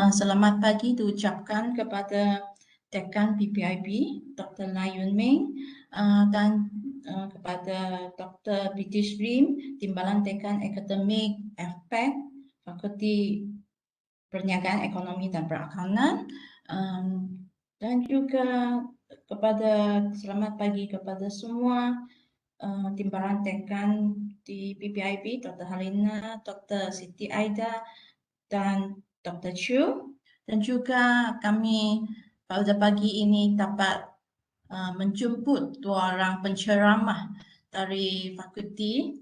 Selamat pagi diucapkan kepada Dekan PPIB Dr. Lai Yun Ming dan kepada Dr. British Rim, Timbalan Dekan Akademik FPEP, Fakulti Perniagaan Ekonomi dan Perakaunan, dan juga selamat pagi kepada semua Timbalan Dekan di PPIB, Dr. Halina, Dr. Siti Aida dan Dr. Chu, dan juga kami pada pagi ini dapat menjemput dua orang penceramah dari Fakulti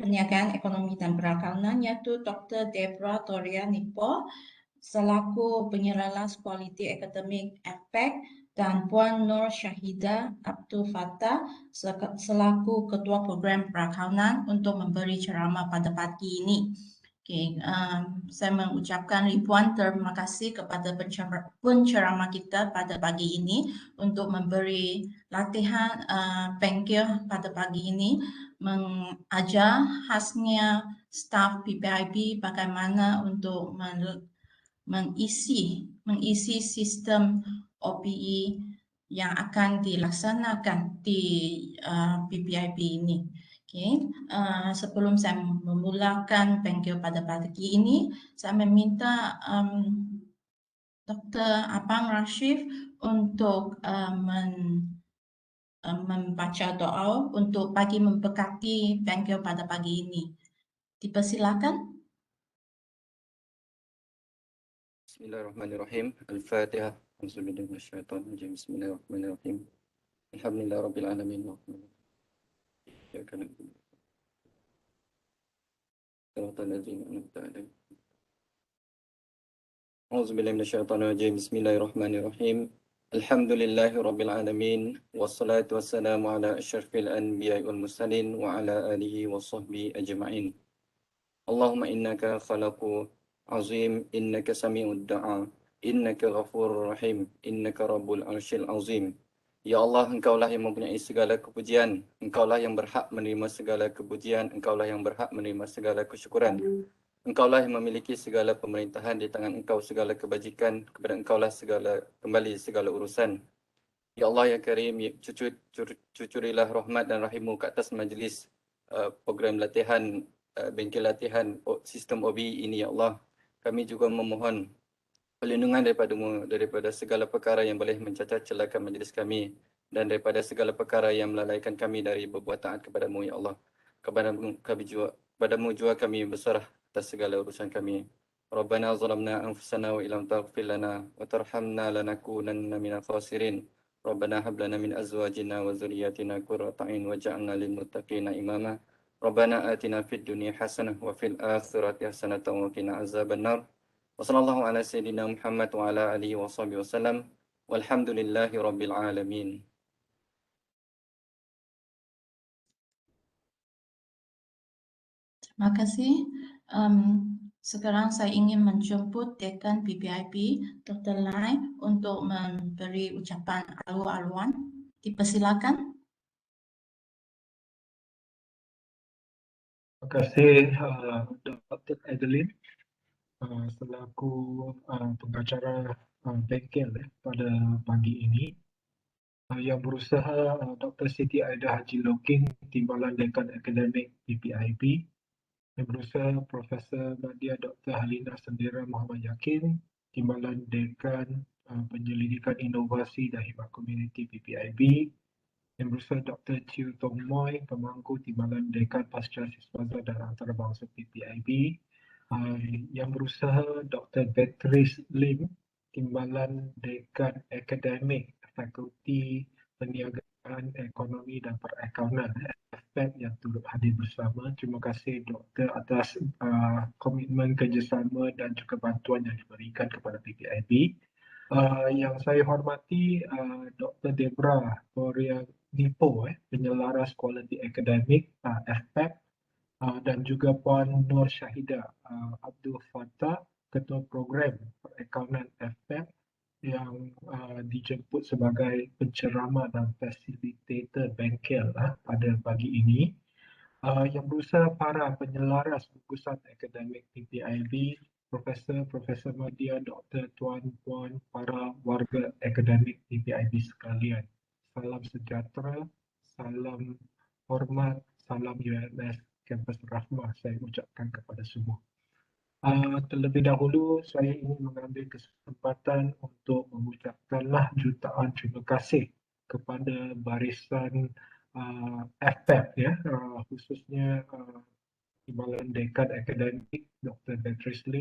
Perniagaan Ekonomi dan Perakaunan, iaitu Dr. Debbra Toria Nipo selaku penyelaras kualiti akademik FPEP dan Puan Nur Shahida Abdul Fatah selaku ketua program perakaunan untuk memberi ceramah pada pagi ini. Saya mengucapkan ribuan terima kasih kepada penceramah kita pada pagi ini untuk memberi latihan bengkel pada pagi ini, mengajar khasnya staf PPIB bagaimana untuk mengisi sistem OBE yang akan dilaksanakan di PPIB ini. Sebelum saya memulakan bengkel pada pagi ini, saya meminta Dr. Abang Rashid untuk membaca doa untuk bagi memberkati bengkel pada pagi ini. Dipersilakan. Bismillahirrahmanirrahim. Al-Fatihah. Auzubillahi minasyaitonir rajim. Bismillahirrahmanirrahim. Alhamdulillahirabbil alamin. Auzubillahi minasyaitonir rajim. Bismillahirrahmanirrahim. Alhamdulillahirabbil alamin. Wassalatu wassalamu ala asyrafil anbiya'i wal mursalin wa ala alihi washabbihi ajma'in. Allahumma innaka khalaqu azim, innaka sami'ud du'a, innaka ghafurur rahim, innaka rabbul arsyil azim. Ya Allah, Engkaulah yang mempunyai segala kepujian, Engkaulah yang berhak menerima segala kepujian, Engkaulah yang berhak menerima segala kesyukuran. Engkaulah yang memiliki segala pemerintahan, di tangan Engkau segala kebajikan, kepada Engkaulah kembali segala urusan. Ya Allah ya Karim, cucurilah rahmat dan rahimmu ke atas majlis program latihan Bengkel Latihan Sistem OBE ini, ya Allah. Kami juga memohon perlindungan daripada-Mu daripada segala perkara yang boleh mencacat celakan majlis kami, dan daripada segala perkara yang melalaikan kami dari berbuat taat kepada-Mu, ya Allah. Kepadamu juga kami berserah atas segala urusan kami. Rabbana zalamna anfusana wa illam taghfir lana wa tarhamna lanakunanna minal khasirin. Rabbana hab lana min azwajina wa dzurriyyatina qurrata a'yun waj'alna lil muttaqina imama. Rabbana atina fid dunya hasanah wa fil akhirati hasanah wa qina azabannar. Wa sallallahu ala sayyidina Muhammad wa ala alihi wa sahbihi wasallam. Walhamdulillahi rabbil alamin. Terima kasih. Sekarang saya ingin menjemput Dekan PPIB Dr. Lai untuk memberi ucapan alu-aluan. Dipersilakan. Terima kasih Dr. Adeline selaku pengacara bengkel pada pagi ini. Yang berusaha Dr. Siti Aida Haji Loking, Timbalan Dekan Akademik PPIB. Yang berusaha Profesor Nadia Dr. Halina Sendira Muhammad Yakin, Timbalan Dekan Penyelidikan Inovasi dan Hikmat Komuniti PPIB. Yang berusaha Dr. Chiu Tong Moy, Pemangku Timbalan Dekan Pasca Siswaza dan Antarabangsa PPIB. Yang berusaha Dr. Beatrice Lim, Timbalan Dekan Akademik Fakulti Perniagaan Ekonomi dan Perakaunan FPEP yang turut hadir bersama. Terima kasih Doktor atas komitmen kerjasama dan juga bantuan yang diberikan kepada PPIB. Yang saya hormati Dr. Debbra Toria Nipo, penyelaras kualiti akademik FPEP, dan juga Puan Nur Shahida Abdul Fatah, Ketua Program Perakaunan FPEP, yang dijemput sebagai penceramah dan fasilitator bengkel pada pagi ini. Yang berusaha para penyelaras bungkusan akademik PPIB, Profesor media, Dr. Tuan-Puan, para warga akademik PPIB sekalian. Salam sejahtera, salam hormat, salam UMS Kampus Rahmah saya ucapkan kepada semua. Terlebih dahulu saya ingin mengambil kesempatan untuk mengucapkanlah jutaan terima kasih kepada barisan FPEP ya, khususnya Timbalan Dekan Akademik Dr. Debbra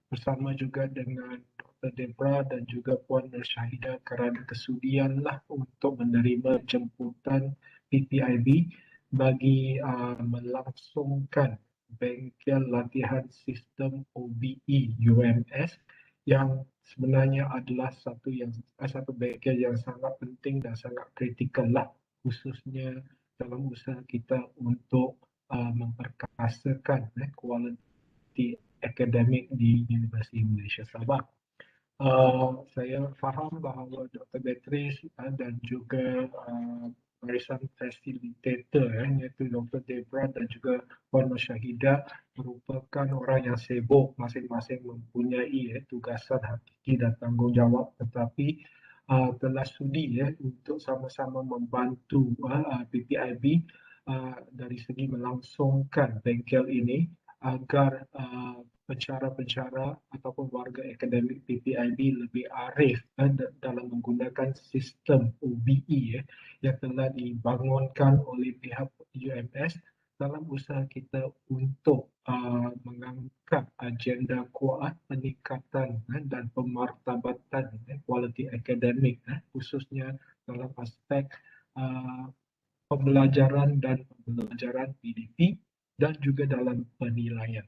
bersama juga dengan Dr. Debbra dan juga Puan Shahida kerana kesudianlah untuk menerima jemputan PPIB bagi melangsungkan Bengkel Latihan Sistem OBE UMS yang sebenarnya adalah satu bengkel yang sangat penting dan sangat kritikal lah, khususnya dalam usaha kita untuk memperkasakan kualiti akademik di Universiti Malaysia Sabah. Saya faham bahawa Dr. Debbra dan juga barisan fasilitator iaitu Dr. Debbra dan juga Puan Shahida merupakan orang yang sibuk, masing-masing mempunyai tugasan hakiki dan tanggungjawab, tetapi telah sudi untuk sama-sama membantu PPIB dari segi melangsungkan bengkel ini agar pencara-pencara ataupun warga akademik PPIB lebih arif dalam menggunakan sistem OBE yang telah dibangunkan oleh pihak UMS dalam usaha kita untuk mengangkat agenda kuat peningkatan dan pemartabatan kualiti akademik khususnya dalam aspek pembelajaran dan pembelajaran PDP dan juga dalam penilaian.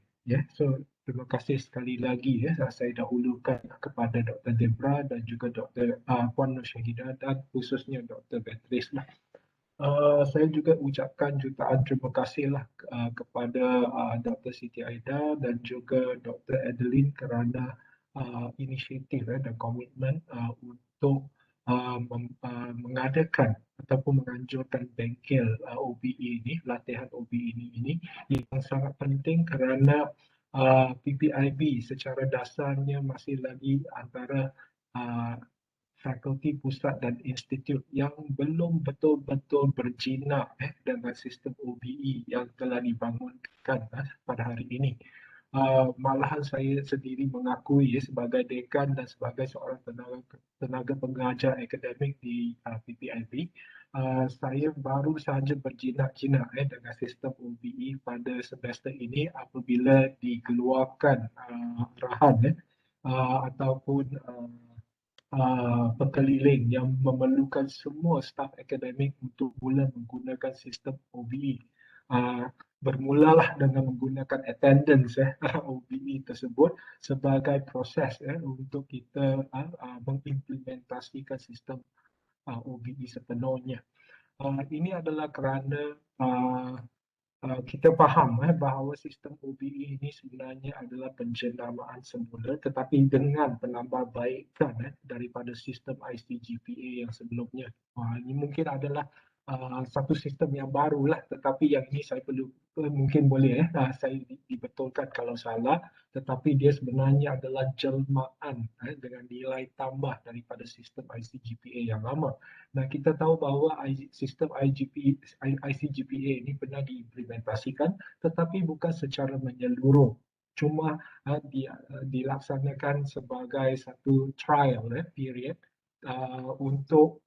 So terima kasih sekali lagi saya dahulukan kepada Dr. Debbra dan juga Dr. Puan Shahida dan khususnya Dr. Debbra. Saya juga ucapkan jutaan terima kasih kepada Dr. Siti Aida dan juga Dr. Adeline kerana inisiatif dan komitmen untuk mengadakan ataupun menganjurkan bengkel OBE ini, latihan OBE ini yang sangat penting kerana PPIB secara dasarnya masih lagi antara fakulti pusat dan institut yang belum betul-betul berjinak dengan sistem OBE yang telah dibangunkan pada hari ini. Malahan saya sendiri mengakui sebagai dekan dan sebagai seorang tenaga pengajar akademik di PPIB, saya baru sahaja berjinak-jinak dengan sistem OBE pada semester ini apabila dikeluarkan arahan ataupun pekeliling yang memerlukan semua staf akademik untuk mula menggunakan sistem OBE. Bermulalah dengan menggunakan attendance OBE tersebut sebagai proses untuk kita mengimplementasikan sistem OBE sepenuhnya. Ini adalah kerana kita faham bahawa sistem OBE ini sebenarnya adalah penjenamaan semula tetapi dengan penambahbaikan daripada sistem ICGPA yang sebelumnya. Ini mungkin adalah satu sistem yang barulah, tetapi yang ini saya perlu mungkin boleh saya dibetulkan kalau salah, tetapi dia sebenarnya adalah jelmaan dengan nilai tambah daripada sistem ICGPA yang lama. Nah, kita tahu bahawa sistem ICGPA ini pernah diimplementasikan tetapi bukan secara menyeluruh. Cuma dilaksanakan sebagai satu trial period untuk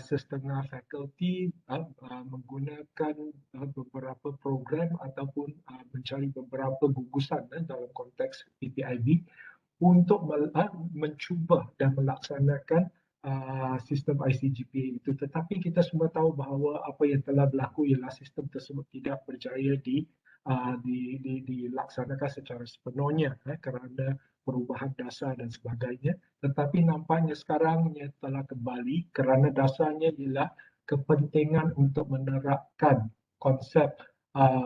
setengah fakulti menggunakan beberapa program ataupun mencari beberapa gugusan dalam konteks PPIB untuk mencuba dan melaksanakan sistem ICGPA itu. Tetapi kita semua tahu bahawa apa yang telah berlaku ialah sistem tersebut tidak berjaya dilaksanakan secara sepenuhnya kerana perubahan dasar dan sebagainya. Tetapi nampaknya sekarang ia telah kembali kerana dasarnya ialah kepentingan untuk menerapkan konsep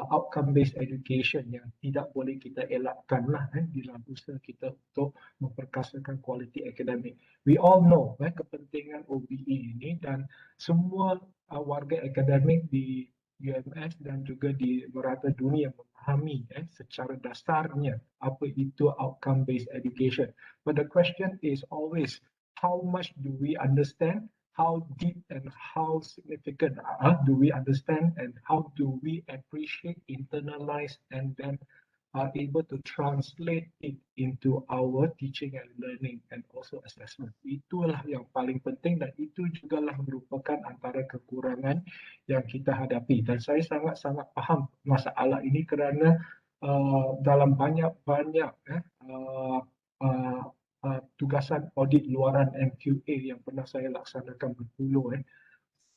outcome based education yang tidak boleh kita elakkanlah dalam usaha kita untuk memperkasakan kualiti akademik. We all know kepentingan OBE ini dan semua warga akademik di UMS dan juga di merata dunia memahami secara dasarnya apa itu outcome based education. But the question is always, how much do we understand? How deep and how significant do we understand, and how do we appreciate, internalize, and then are able to translate it into our teaching and learning and also assessment. Itulah yang paling penting dan itu jugalah merupakan antara kekurangan yang kita hadapi. Dan saya sangat-sangat faham masalah ini kerana dalam banyak-banyak tugasan audit luaran MQA yang pernah saya laksanakan berpuluh,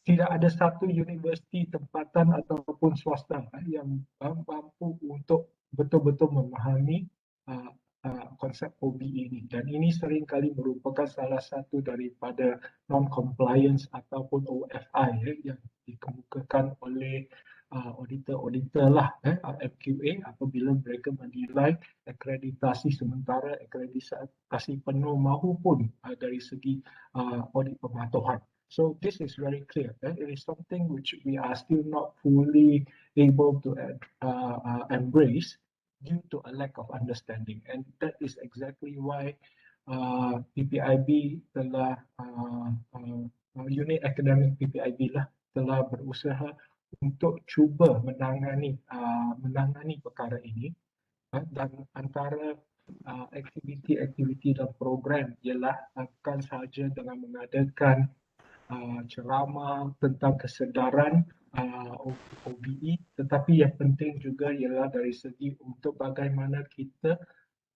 tidak ada satu universiti tempatan ataupun swasta yang mampu untuk betul-betul memahami konsep OBE ini. Dan ini seringkali merupakan salah satu daripada non-compliance ataupun OFI yang dikemukakan oleh auditor-auditor lah MQA apabila mereka menilai akreditasi sementara, akreditasi penuh maupun dari segi audit pematuhan. So this is very clear. It is something which we are still not fully able to embrace due to a lack of understanding, and that is exactly why PPIB telah unit akademik PPIB lah telah berusaha untuk cuba menangani perkara ini, dan antara aktiviti-aktiviti dan program ialah bukan sahaja dengan mengadakan ceramah tentang kesedaran OBE, tetapi yang penting juga ialah dari segi untuk bagaimana kita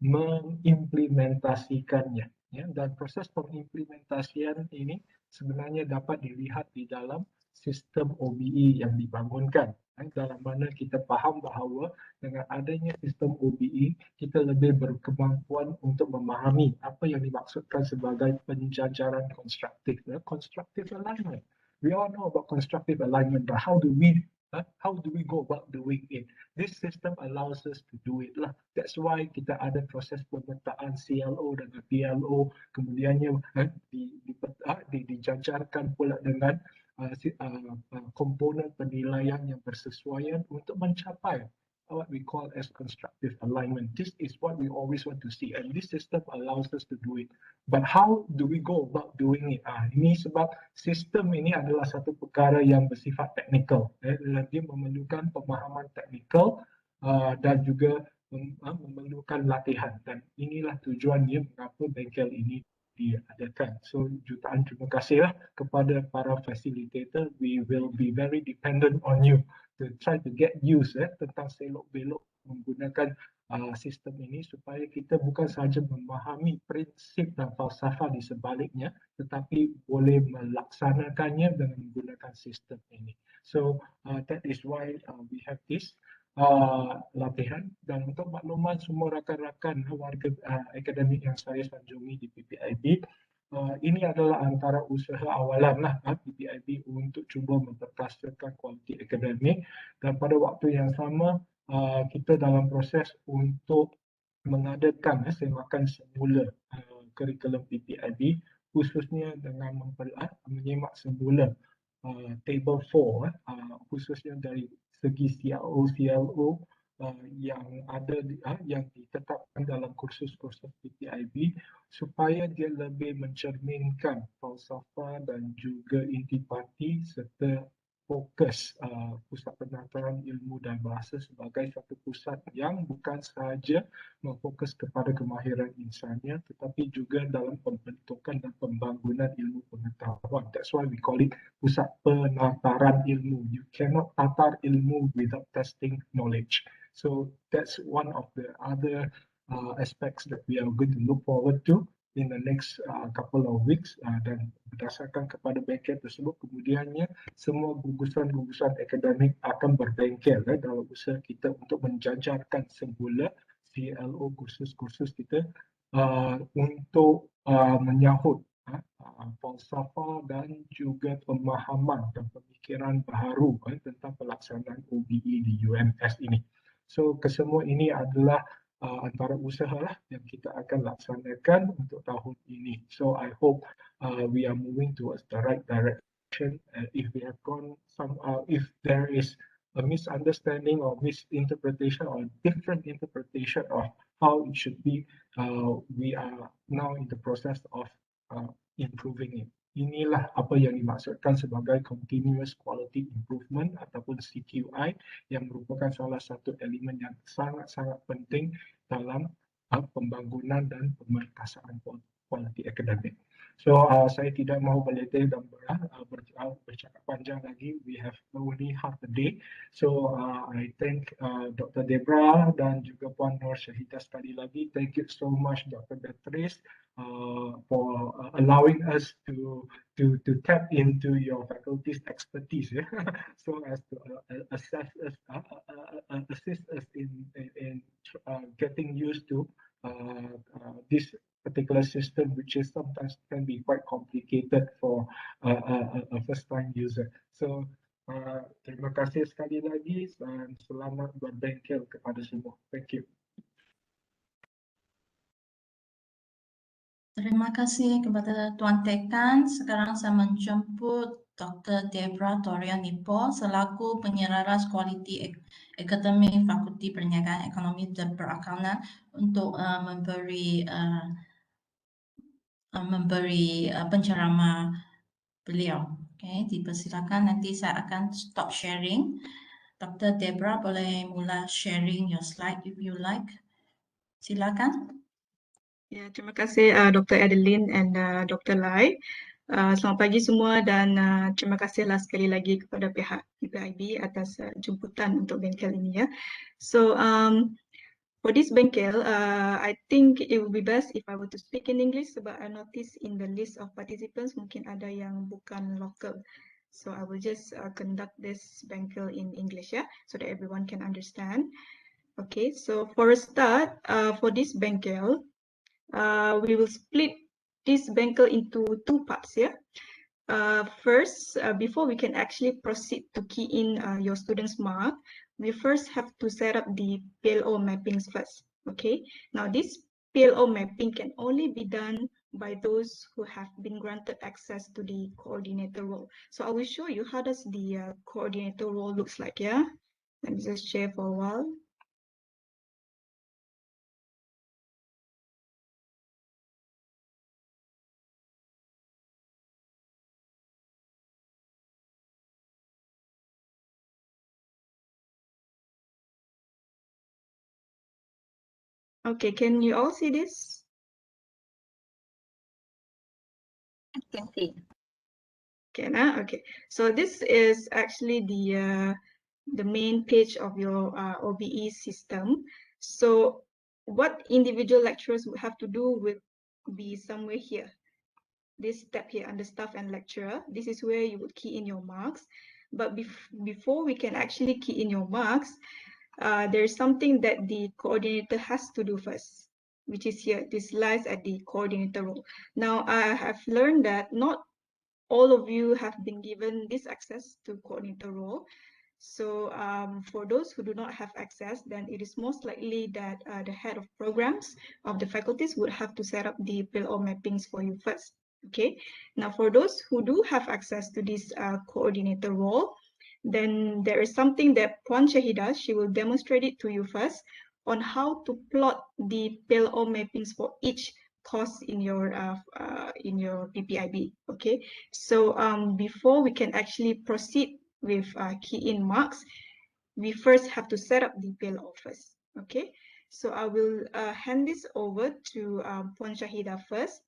mengimplementasikannya. Dan proses pengimplementasian ini sebenarnya dapat dilihat di dalam sistem OBE yang dibangunkan, dalam mana kita faham bahawa dengan adanya sistem OBE kita lebih berkemampuan untuk memahami apa yang dimaksudkan sebagai penjajaran konstruktif, constructive alignment. We all know about constructive alignment, but how do we go about doing it? This system allows us to do it lah. That's why kita ada proses pemetaan CLO dan PLO, kemudiannya dijajarkan pula dengan komponen penilaian yang bersesuaian untuk mencapai what we call as constructive alignment. This is what we always want to see, and this system allows us to do it. But how do we go about doing it? Ini sebab sistem ini adalah satu perkara yang bersifat teknikal. Dia memerlukan pemahaman teknikal dan juga memerlukan latihan, dan inilah tujuannya mengapa bengkel ini diadakan. So jutaan terima kasihlah kepada para facilitator. We will be very dependent on you to try to get used tentang selok-belok menggunakan sistem ini supaya kita bukan sahaja memahami prinsip dan falsafah di sebaliknya, tetapi boleh melaksanakannya dengan menggunakan sistem ini. So that is why we have this latihan. Dan untuk makluman semua rakan-rakan warga akademik yang saya sanjungi di PPIB, ini adalah antara usaha awalan lah PPIB untuk cuba memperkasakan kualiti akademik, dan pada waktu yang sama kita dalam proses untuk mengadakan semakan semula kurikulum PPIB, khususnya dengan menyemak semula table 4 khususnya dari segi CLO yang ada yang ditetapkan dalam kursus-kursus PPIB supaya dia lebih mencerminkan falsafah dan juga intipati serta fokus Pusat Penataran Ilmu dan Bahasa sebagai satu pusat yang bukan sahaja memfokus kepada kemahiran insannya tetapi juga dalam pembentukan dan pembangunan ilmu pengetahuan. That's why we call it Pusat Penataran Ilmu. You cannot tatar ilmu without testing knowledge. So that's one of the other aspects that we are going to look forward to in the next couple of weeks, dan berdasarkan kepada bengkel tersebut kemudiannya semua gugusan-gugusan akademik akan berbengkel dalam usaha kita untuk menjajarkan semula CLO kursus-kursus kita untuk menyahut falsafah dan juga pemahaman dan pemikiran baharu tentang pelaksanaan OBE di UMS ini. So kesemua ini adalah antara usaha lah yang kita akan laksanakan untuk tahun ini. So I hope we are moving towards the right direction. If we have gone if there is a misunderstanding or misinterpretation or different interpretation of how it should be, we are now in the process of improving it. Inilah apa yang dimaksudkan sebagai continuous quality improvement ataupun CQI, yang merupakan salah satu elemen yang sangat-sangat penting dalam pembangunan dan pemerkasaan kualiti akademik. So saya tidak mahu berletih dan bercakap panjang lagi. We have only half a day. So I thank Dr. Debbra dan juga Puan Nur Shahida sekali lagi. Thank you so much, Dr. Beatrice, for allowing us to tap into your faculty's expertise, so as to assist us in getting used to this particular system, which is sometimes can be quite complicated for a first-time user. So terima kasih sekali lagi dan selamat berbengkel kepada semua. Thank you. Terima kasih kepada Tuan Tekan. Sekarang saya menjemput Dr. Debbra Toria Nipo selaku penyelaras kualiti akademik Fakulti Perniagaan Ekonomi dan Perakaunan untuk memberi penceramah beliau. Okay, dipersilakan. Nanti saya akan stop sharing. Dr. Debbra boleh mula sharing your slide if you like. Silakan. Ya, terima kasih Dr. Adeline and Dr. Lai. Selamat pagi semua dan terima kasihlah sekali lagi kepada pihak PPIB atas jemputan untuk bengkel ini ya. So for this bengkel, I think it would be best if I were to speak in English sebab I notice in the list of participants mungkin ada yang bukan local. So I will just conduct this bengkel in English ya, so that everyone can understand. Okay, so for a start, for this bengkel, we will split this bengkel into two parts here. First, before we can actually proceed to key in your students' mark, we first have to set up the PLO mappings first. Okay, now this PLO mapping can only be done by those who have been granted access to the coordinator role. So I will show you how does the coordinator role looks like. Yeah, let me just share for a while. Okay, can you all see this? I can see. Can I? Okay. So this is actually the main page of your OBE system. So what individual lecturers would have to do would be somewhere here. This tab here under staff and lecturer. This is where you would key in your marks. But before we can actually key in your marks, there's something that the coordinator has to do first, which is here. This lies at the coordinator role. Now, I have learned that not all of you have been given this access to coordinator role. So for those who do not have access, then it is most likely that the head of programs of the faculties would have to set up the PLO mappings for you first. Okay. Now, for those who do have access to this coordinator role, then there is something that Puan Shahida, she will demonstrate it to you first on how to plot the PLO mappings for each course in your PPIB. Okay, so before we can actually proceed with key in marks, we first have to set up the PLO first. Okay, so I will hand this over to Puan Shahida first.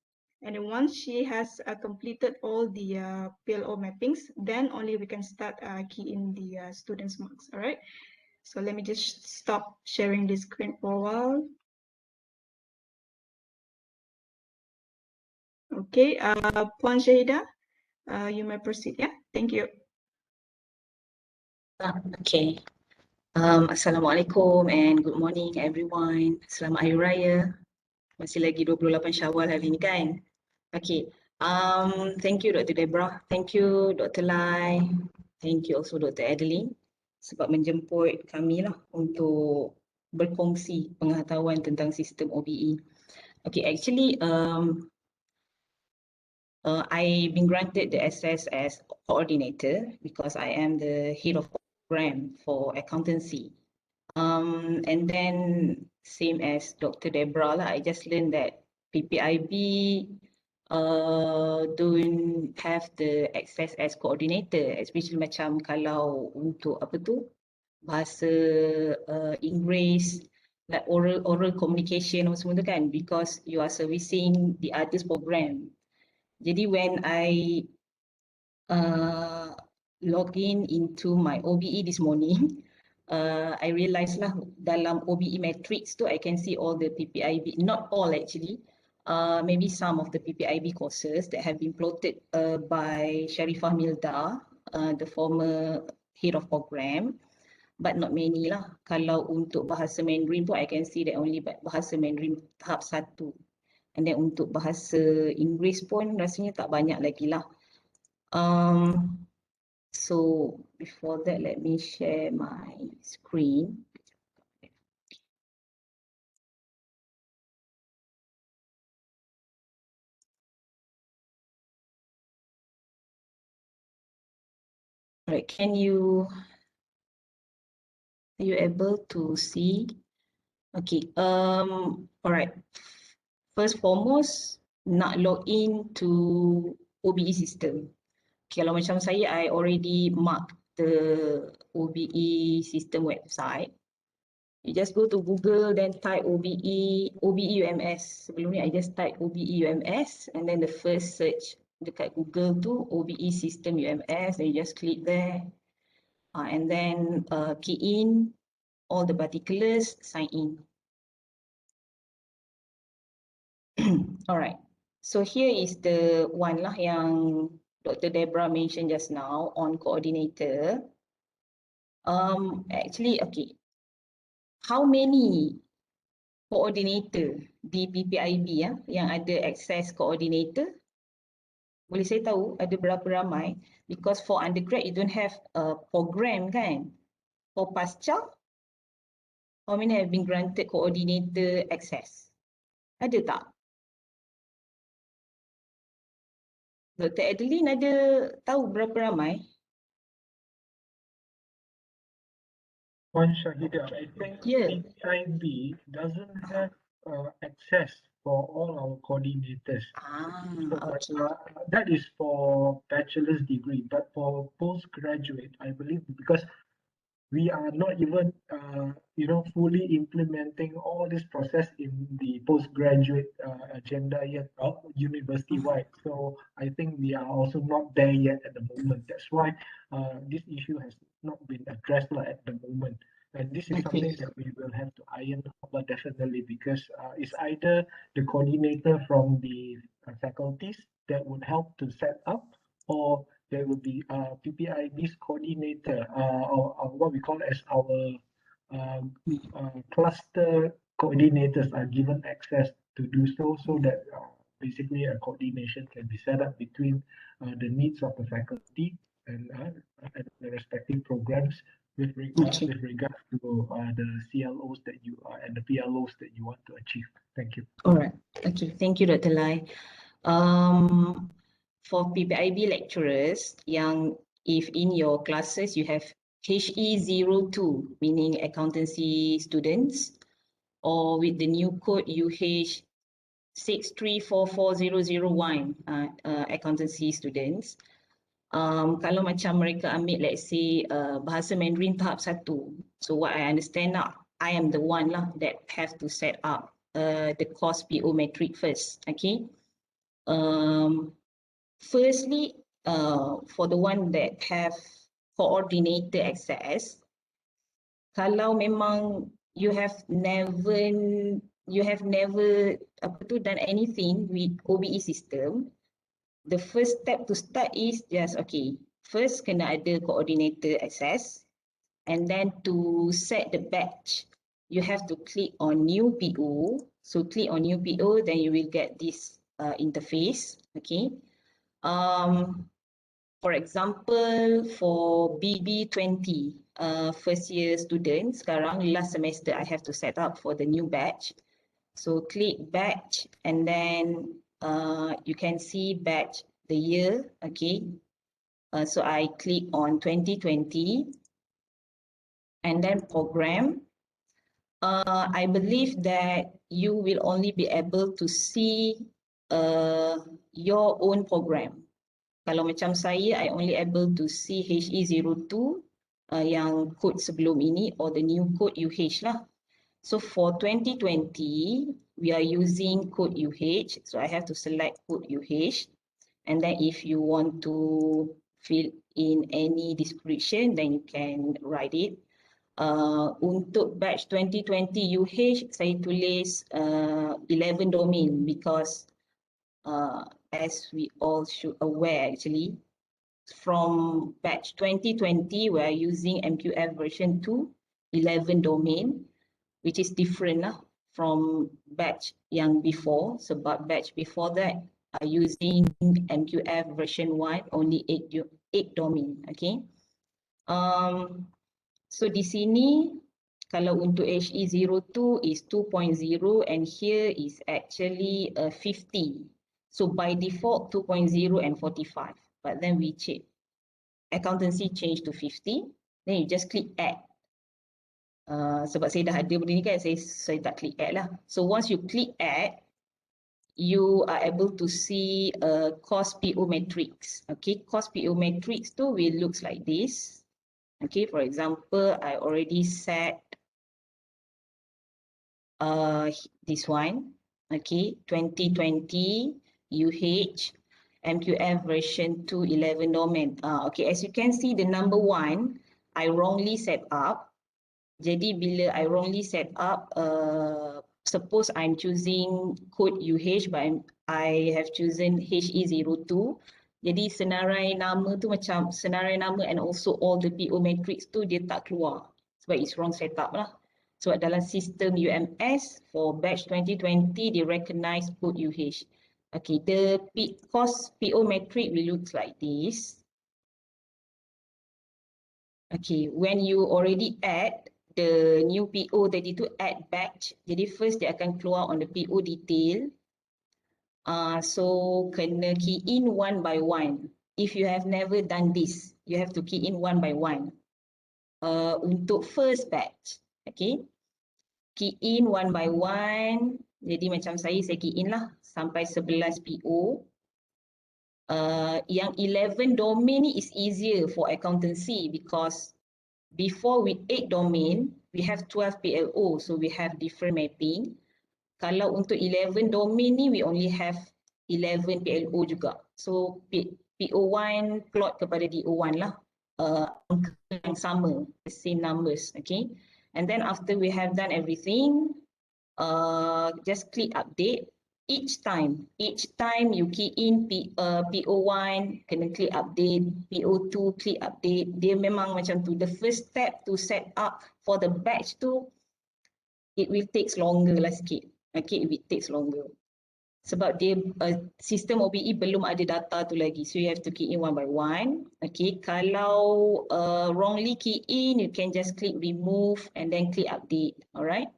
And then once she has completed all the PLO mappings, then only we can start key in the students' marks. All right. So let me just stop sharing this screen for a while. Okay, Puan Shahida, you may proceed. Yeah, thank you. Okay. Assalamualaikum and good morning everyone. Selamat Hari Raya. Masih lagi 28 Syawal hari ni kan? Okay. Thank you Dr. Debbra. Thank you Dr. Lai. Thank you also Dr. Adeline sebab menjemput kami lah untuk berkongsi pengetahuan tentang sistem OBE. Okay, actually I've been granted the access as coordinator because I am the head of program for accountancy. And then same as Dr. Debbra lah, I just learned that PPIB don't have the access as coordinator, especially macam kalau untuk apa tu, bahasa Inggeris, like oral communication semua tu kan, because you are servicing the others program. Jadi when I log in into my OBE this morning, I realised lah dalam OBE matrix tu I can see all the PPIB, not all actually, maybe some of the PPIB courses that have been plotted by Sharifah Milda, the former head of program, but not many lah. Kalau untuk bahasa Mandarin pun I can see that only bahasa Mandarin tahap 1. And then untuk bahasa Inggeris pun rasanya tak banyak lagi lah. So before that, let me share my screen. Right, are you able to see? Okay, all right. First foremost, nak log in to OBE system. Kalau macam saya, I already mark the OBE system website. You just go to Google, then type OBE UMS. Sebelum ni I just type OBE UMS, and then the first search dekat Google tu OBE system UMS, then you just click there, and then key in all the particulars, sign in. Alright, so here is the one lah yang Dr. Debbra mentioned just now on coordinator. Actually, okay, how many coordinator di PPIB ya yang ada access coordinator? Boleh saya tahu ada berapa ramai? Because for undergrad you don't have a program kan? For pasca, how many have been granted coordinator access? Ada tak? Dr. Adeline ada tahu berapa ramai? Shahida, I think Yeah. PPIB doesn't have access for all our coordinators. Okay. That is for bachelor's degree, but for postgraduate, I believe, because we are not even, fully implementing all this process in the postgraduate agenda yet, university-wide. So I think we are also not there yet at the moment. That's why this issue has not been addressed at the moment. And this is something that we will have to iron out definitely, because it's either the coordinator from the faculties that would help to set up, or there will be PPIB's coordinator, or what we call as our cluster coordinators are given access to do so, so that basically a coordination can be set up between the needs of the faculty and the respective programs with regards to the CLOs that you and the PLOs that you want to achieve. Thank you. All right. Okay. Thank you, Dr. Lai. For PPIB lecturers, yang if in your classes you have HE02, meaning accountancy students, or with the new code UH 6344001, accountancy students. Kalau macam mereka ambil, let's say, bahasa Mandarin tahap 1. So what I understand now, I am the one lah that have to set up the course PO metric first. Okay. Firstly, for the one that have coordinator access, kalau memang you have never done anything with OBE system, the first step to start is just, okay, first kena ada coordinator access, and then to set the batch, you have to click on new PO. So click on new PO, then you will get this interface. Okay. For example, for BB20 first year students, sekarang last semester I have to set up for the new batch. So click batch, and then you can see batch the year. Okay. So I click on 2020. and then program, I believe that you will only be able to see your own program. Kalau macam saya, I only able to see HE02 yang code sebelum ini or the new code UH lah. So for 2020, we are using code UH. So I have to select code UH. And then if you want to fill in any description, then you can write it. Untuk batch 2020 UH, saya tulis 11 domain because as we all should aware actually, from batch 2020, we are using MQF version 2, 11 domain, which is different from batch yang before. Sebab batch before that are using MQF version 1, only 8 domain. Okay. So di sini, kalau untuk HE02 is 2.0 and here is actually 50. So by default 2.0 and 45. But then we change, accountancy change to 50. Then you just click add. Sebab saya dah ada benda ni kan, saya tak click add lah. So once you click add, you are able to see cost PO matrix. Okay, cost PO matrix tu will looks like this. Okay, for example, I already set this one. Okay, 2020 UH MQF version 2 11 domain. Okay, as you can see, the number 1 I wrongly set up. Jadi bila I wrongly set up, suppose I'm choosing code UH but I have chosen HE02. Jadi senarai nama tu macam senarai nama and also all the PO matrix tu dia tak keluar sebab it's wrong setup lah. Sebab dalam sistem UMS for batch 2020 they recognize code UH. Okay, the cost PO matrix will look like this. Okay, when you already add the new PO tadi tu add batch, jadi first dia akan keluar on the PO detail. So kena key in one by one. If you have never done this, you have to key in one by one. Untuk first batch, okay, key in one by one. Jadi macam saya key in lah sampai 11 PO. Yang 11 domain ni is easier for accountancy because before with 8 domain, we have 12 PLO, so we have different mapping. Kalau untuk 11 domain ni, we only have 11 PLO juga. So PO1 plot kepada DO1 lah, angka yang sama, the same numbers, okay. And then after we have done everything, just click update. Each time you key in PO1, kena click update, PO2 click update. Dia memang macam tu. The first step to set up for the batch tu, it will takes longer lah sikit. Okay, it takes longer. Sebab dia sistem OBE belum ada data tu lagi. So you have to key in one by one. Okay, kalau wrongly key in, you can just click remove and then click update. Alright.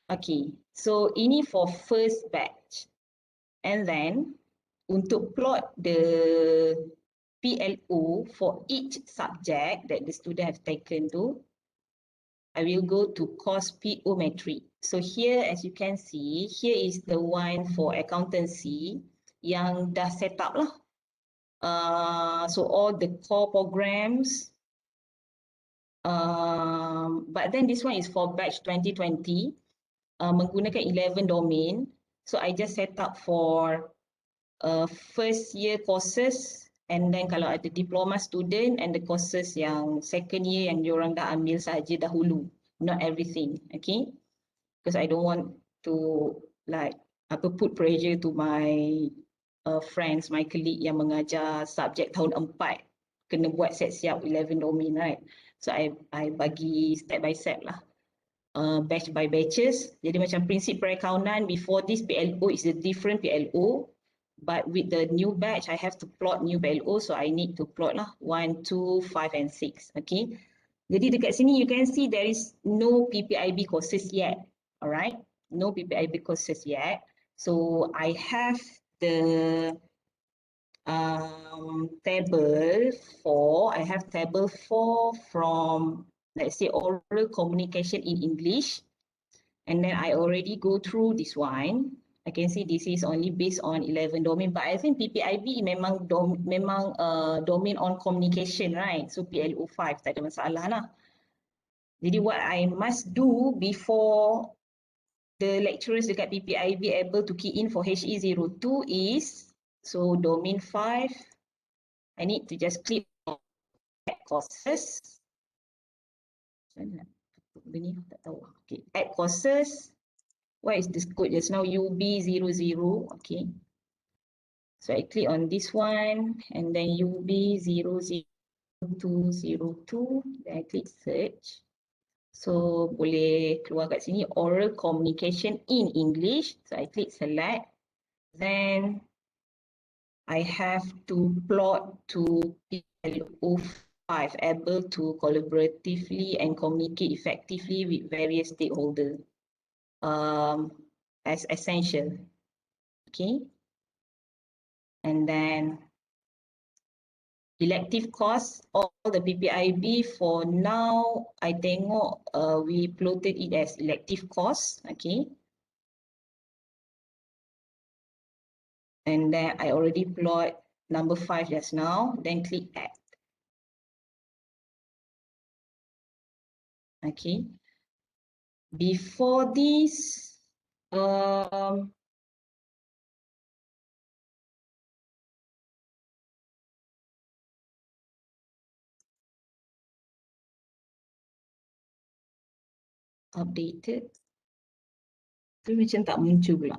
Okay, so ini for first batch. And then untuk plot the PLO for each subject that the student have taken to, I will go to cost PO matrix. So here, as you can see, here is the one for accountancy yang dah set up lah. So all the core programs. But then this one is for batch 2020. Menggunakan 11 domain. So I just set up for first year courses and then kalau ada diploma student and the courses yang second year yang diorang dah ambil sahaja dahulu. Not everything, okay? Because I don't want to like put pressure to my friends, my colleague yang mengajar subjek tahun 4. Kena buat siap-siap 11 domain, right? So I bagi step by step lah. Batch by batches. Jadi macam prinsip perakaunan, before this PLO is a different PLO, but with the new batch I have to plot new PLO, so I need to plot lah 1, 2, 5 and 6. Okay. Jadi dekat sini you can see there is no PPIB courses yet. Alright, no PPIB courses yet. So I have the table 4. I have table 4 from let's say oral communication in English, and then I already go through this one. I can see this is only based on 11 domain, but I think PPIB memang domain on communication, right? So PLO 5 tak ada masalah lah. Jadi what I must do before the lecturers dekat PPIB able to key in for HE02 is, so domain 5, I need to just click on add courses. Benda ni tak tahu. Okay, add courses. What is this code just now? UB00. Okay. So I click on this one and then UB00202. Then I click search. So boleh keluar kat sini oral communication in English. So I click select. Then I have to plot to PLO5, able to collaboratively and communicate effectively with various stakeholders. As essential. Okay. And then elective course, all the PPIB for now, I tengok we plotted it as elective course. Okay. And then I already plot number 5 just now, then click add. Okay. Before this, updated. Itu macam tak muncul pula.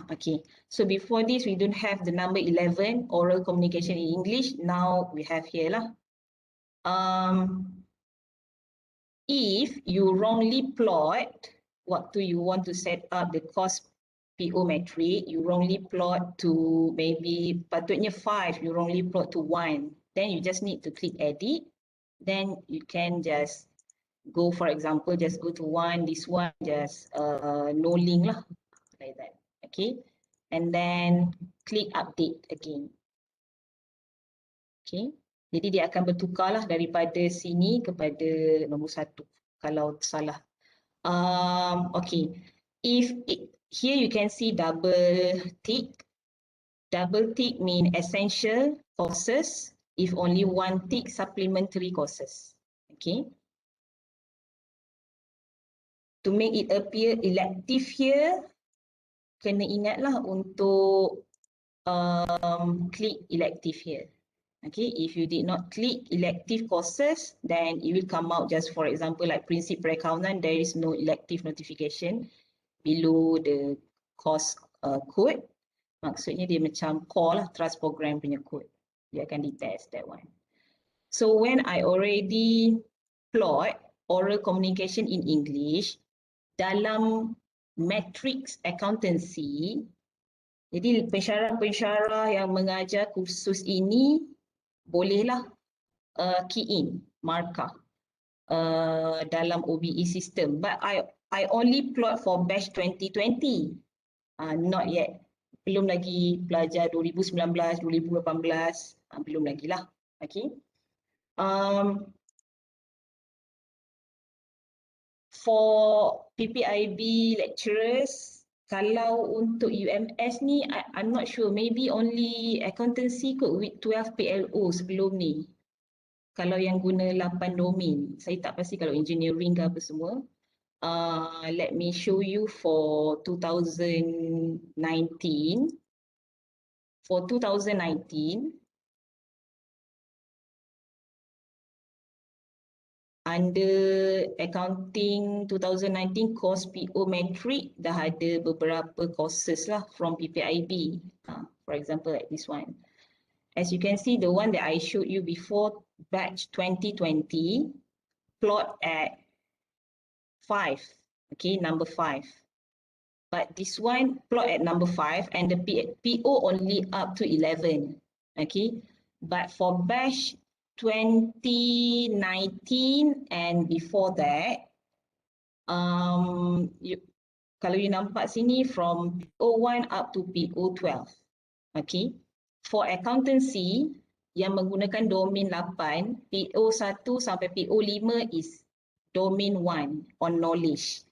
Okay. So before this, we don't have the number 11, oral communication in English. Now we have here lah. If you wrongly plot, waktu you want to set up the cost PO metric, you wrongly plot to maybe patutnya 5, you wrongly plot to 1. Then you just need to click edit. Then you can just go, for example, just go to 1, this one just no link lah, like that. Okay, and then click update again. Okay, jadi dia akan bertukar lah daripada sini kepada nombor 1 kalau salah. Okay, here you can see double tick. Double tick mean essential courses. If only one tick, supplementary courses. Okay. To make it appear elective here, kena ingatlah untuk klik elective here. Okay, if you did not click elective courses, then it will come out just, for example, like prinsip perakaunan, there is no elective notification below the course code. Maksudnya dia macam core lah, trust program punya code. Dia akan detect that one. So when I already plot oral communication in English, dalam matrix accountancy, jadi pensyarah-pensyarah yang mengajar kursus ini bolehlah key in markah dalam OBE system. But I only plot for batch 2020. Not yet. Belum lagi pelajar 2019, 2018, belum lagi lah. Okay. For PPIB lecturers, kalau untuk UMS ni, I'm not sure. Maybe only accountancy kot with 12 PLO sebelum ni. Kalau yang guna 8 domain. Saya tak pasti kalau engineering ke apa semua. Let me show you for 2019. For 2019, under accounting 2019 course PO metric dah ada beberapa courses lah from PPIB. For example, like this one. As you can see, the one that I showed you before, batch 2020, plot at 5. Okay, number 5. But this one plot at number 5 and the PO only up to 11. Okay, but for batch 2019 and before that, kalau you nampak sini from PO1 up to PO12. Okay. For accountancy yang menggunakan domain 8, PO1 sampai PO5 is domain 1 on knowledge.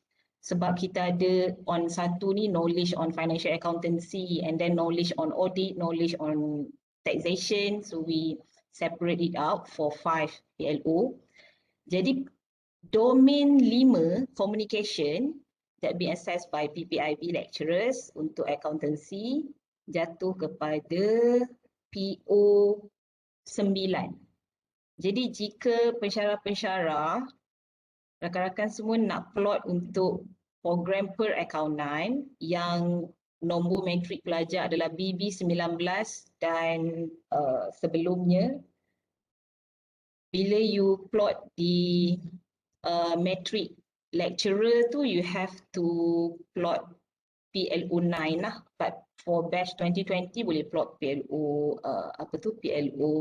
Sebab kita ada on 1 ni knowledge on financial accountancy, and then knowledge on audit, knowledge on taxation. So we separate it out for 5 PLO. Jadi domain 5 communication that be assessed by PPIB lecturers untuk accountancy jatuh kepada PO 9. Jadi jika pensyarah-pensyarah rakan-rakan semua nak plot untuk program per accountant yang nombor metrik pelajar adalah BB19 dan sebelumnya, bila you plot di metrik lecturer tu, you have to plot PLO 9 lah, but for batch 2020 boleh plot PLO PLO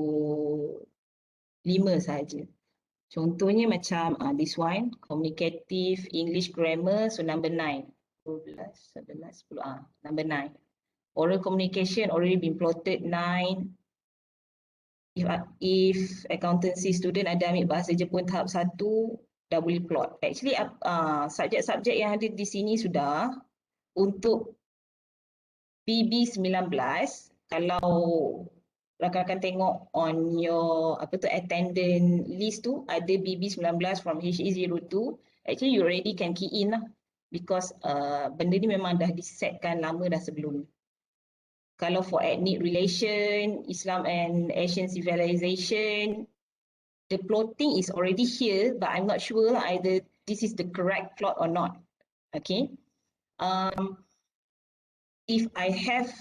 5 saja. Contohnya macam this one, communicative English grammar, so number 9. 12, 11, 10, number 9. Oral communication already been plotted 9. If accountancy student ada ambil bahasa Jepun tahap 1, dah boleh plot. Actually subjek-subjek yang ada di sini sudah. Untuk BB19, kalau rakan-rakan tengok on your attendance list tu, ada BB19 from HE02, actually you already can key in lah, because benda ni memang dah disetkan lama dah sebelum. Kalau for ethnic relation, Islam and Asian civilization, the plotting is already here, but I'm not sure either this is the correct plot or not. Okay. If I have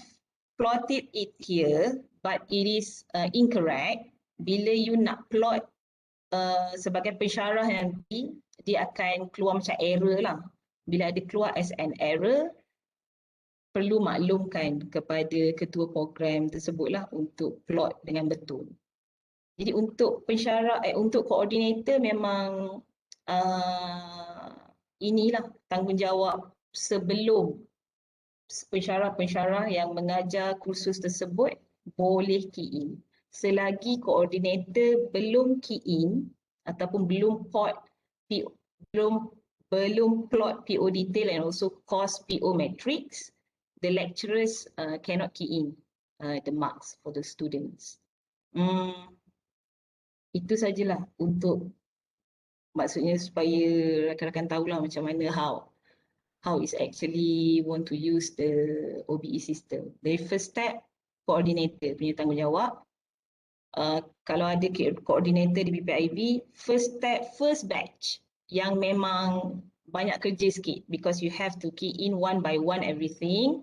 plotted it here, but it is incorrect, bila you nak plot sebagai pensyarah nanti, dia akan keluar macam error lah. Bila ada keluar as an error, perlu maklumkan kepada ketua program tersebutlah untuk plot dengan betul. Jadi untuk pensyarah, untuk koordinator memang inilah tanggungjawab sebelum pensyarah-pensyarah yang mengajar kursus tersebut boleh key in. Selagi koordinator belum key in ataupun belum plot PO detail and also cost PO matrix, the lecturers cannot key in the marks for the students. Itu sajalah untuk maksudnya supaya rakan-rakan tahulah macam mana how is actually want to use the OBE system. The first step, coordinator punya tanggungjawab. Kalau ada coordinator di PPIB, first step, first batch yang memang banyak kerja sikit because you have to key in one by one everything.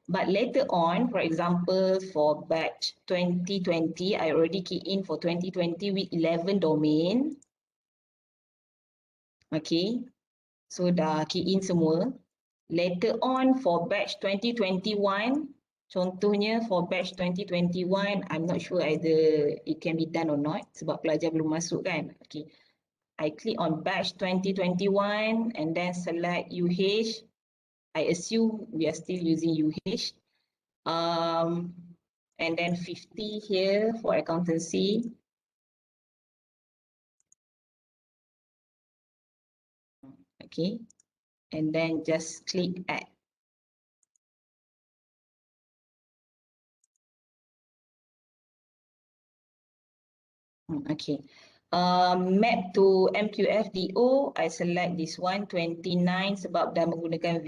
But later on, for example, for batch 2020, I already key in for 2020 week 11 domain. Okay, so dah key in semua. Later on for batch 2021, contohnya for batch 2021, I'm not sure either it can be done or not sebab pelajar belum masuk kan. Okay, I click on batch 2021 and then select UH. I assume we are still using UH. And then 50 here for accountancy. Okay, and then just click add. Okay, map to MQFDO, I select this one 29 sebab dah menggunakan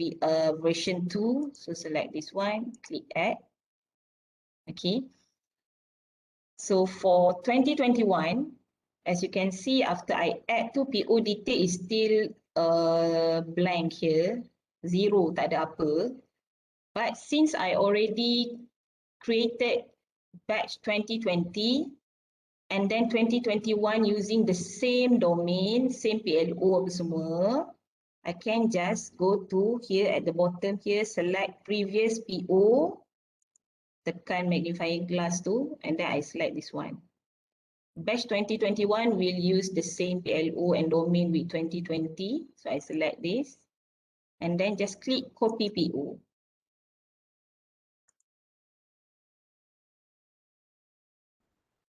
version 2, so select this one, click add. Okay, so for 2021, as you can see after I add to PO detail is still blank here, 0, tak ada apa. But since I already created batch 2020 and then 2021 using the same domain, same PLO apa semua, I can just go to here at the bottom here, select previous PO, tekan magnifying glass tu, and then I select this one. Batch 2021 will use the same PLO and domain with 2020, so I select this, and then just click copy PO.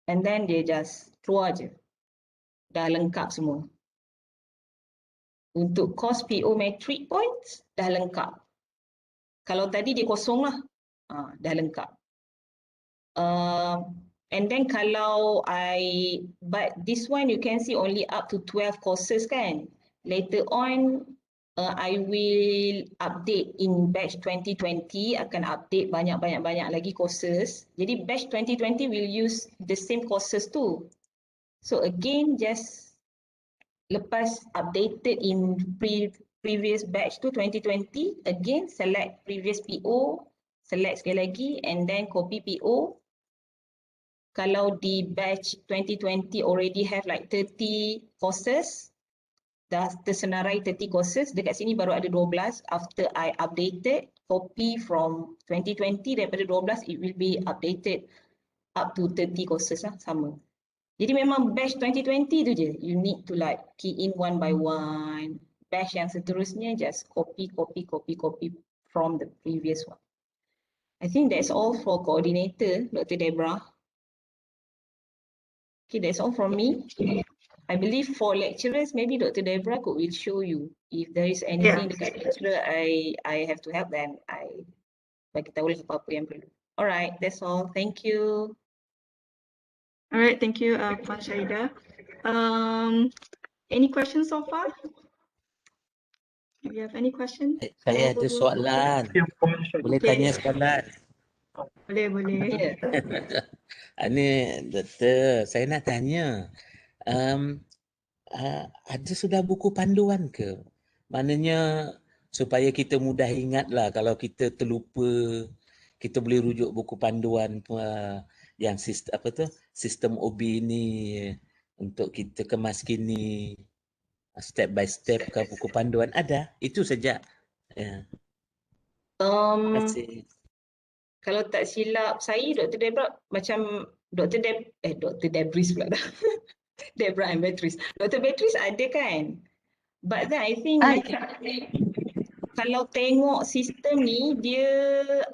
and then dia just keluar je. Dah lengkap semua. Untuk course PO metric points, dah lengkap. Kalau tadi dia kosong lah, dah lengkap. And then kalau but this one you can see only up to 12 courses kan. Later on, I will update in batch 2020, akan update banyak lagi courses. Jadi batch 2020 will use the same courses too. So again, just lepas updated in previous batch tu 2020, again select previous PO, select sekali lagi and then copy PO. Kalau di batch 2020 already have like 30 courses, dah tersenarai 30 courses, dekat sini baru ada 12. After I updated, copy from 2020 daripada 12, it will be updated up to 30 courses lah, sama. Jadi memang batch 2020 tu je, you need to like key in one by one. Batch yang seterusnya just copy from the previous one. I think that's all for coordinator, Dr. Debbra. Okay, that's all from me. I believe for lecturers, maybe Dr. Debbra will show you if there is anything dekat lecturer I have to help, then I bagi tahu lah apa-apa yang perlu. Alright, that's all. Thank you. Alright, thank you, Puan Shahida. Any questions so far? Do you have any questions? Saya ada soalan. Boleh tanya soalan? Boleh. Ini doktor, saya nak tanya. Ada sudah buku panduan ke? Maknanya supaya kita mudah ingat lah, kalau kita terlupa, kita boleh rujuk buku panduan yang sistem OBE ni untuk kita kemas kini, step by step ke buku panduan ada? Itu saja. Ya. Terima kasih. Kalau tak silap saya, Dr. Debbra macam Dr. Debris pula dah. Debbra and Beatrice. Dr. Beatrice ada kan? But then I think kalau tengok sistem ni, dia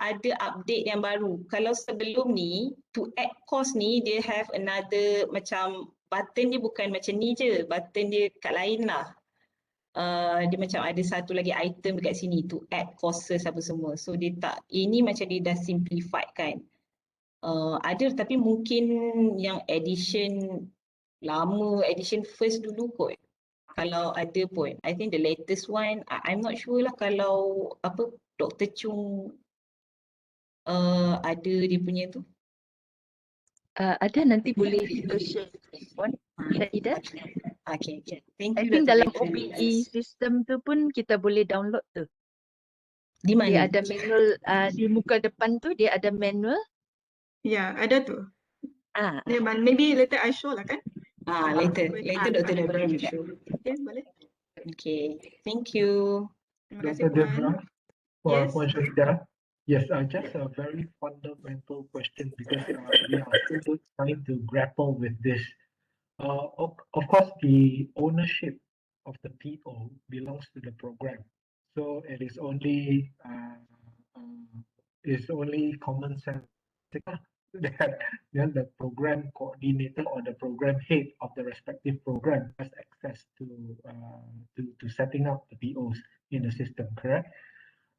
ada update yang baru. Kalau sebelum ni, to add course ni, dia have another macam button dia bukan macam ni je. Button dia kat lain lah. Dia macam ada satu lagi item dekat sini to add courses apa semua. So dia tak, ini macam dia dah simplified kan. Ada tapi mungkin yang edition lama, edition first dulu kot. Kalau ada pun. I think the latest one, I'm not sure lah kalau Dr. Chung ada dia punya tu. Ada, nanti boleh share. Shahida. Okay. Thank you. I think dalam OBE sistem tu pun kita boleh download tu. Di mana? Dia ada manual, di muka depan tu dia ada manual. Ya, ada tu. Maybe later I show lah kan? Later Dr. Debbra will show. Okay, boleh. Okay, thank you. Terima kasih, Dr. Puan. Puan Shahida. Yes, just a very fundamental question because we are still trying to grapple with this. Of course, the ownership of the PO belongs to the program, so it is only common sense that the program coordinator or the program head of the respective program has access to setting up the POs in the system. Correct?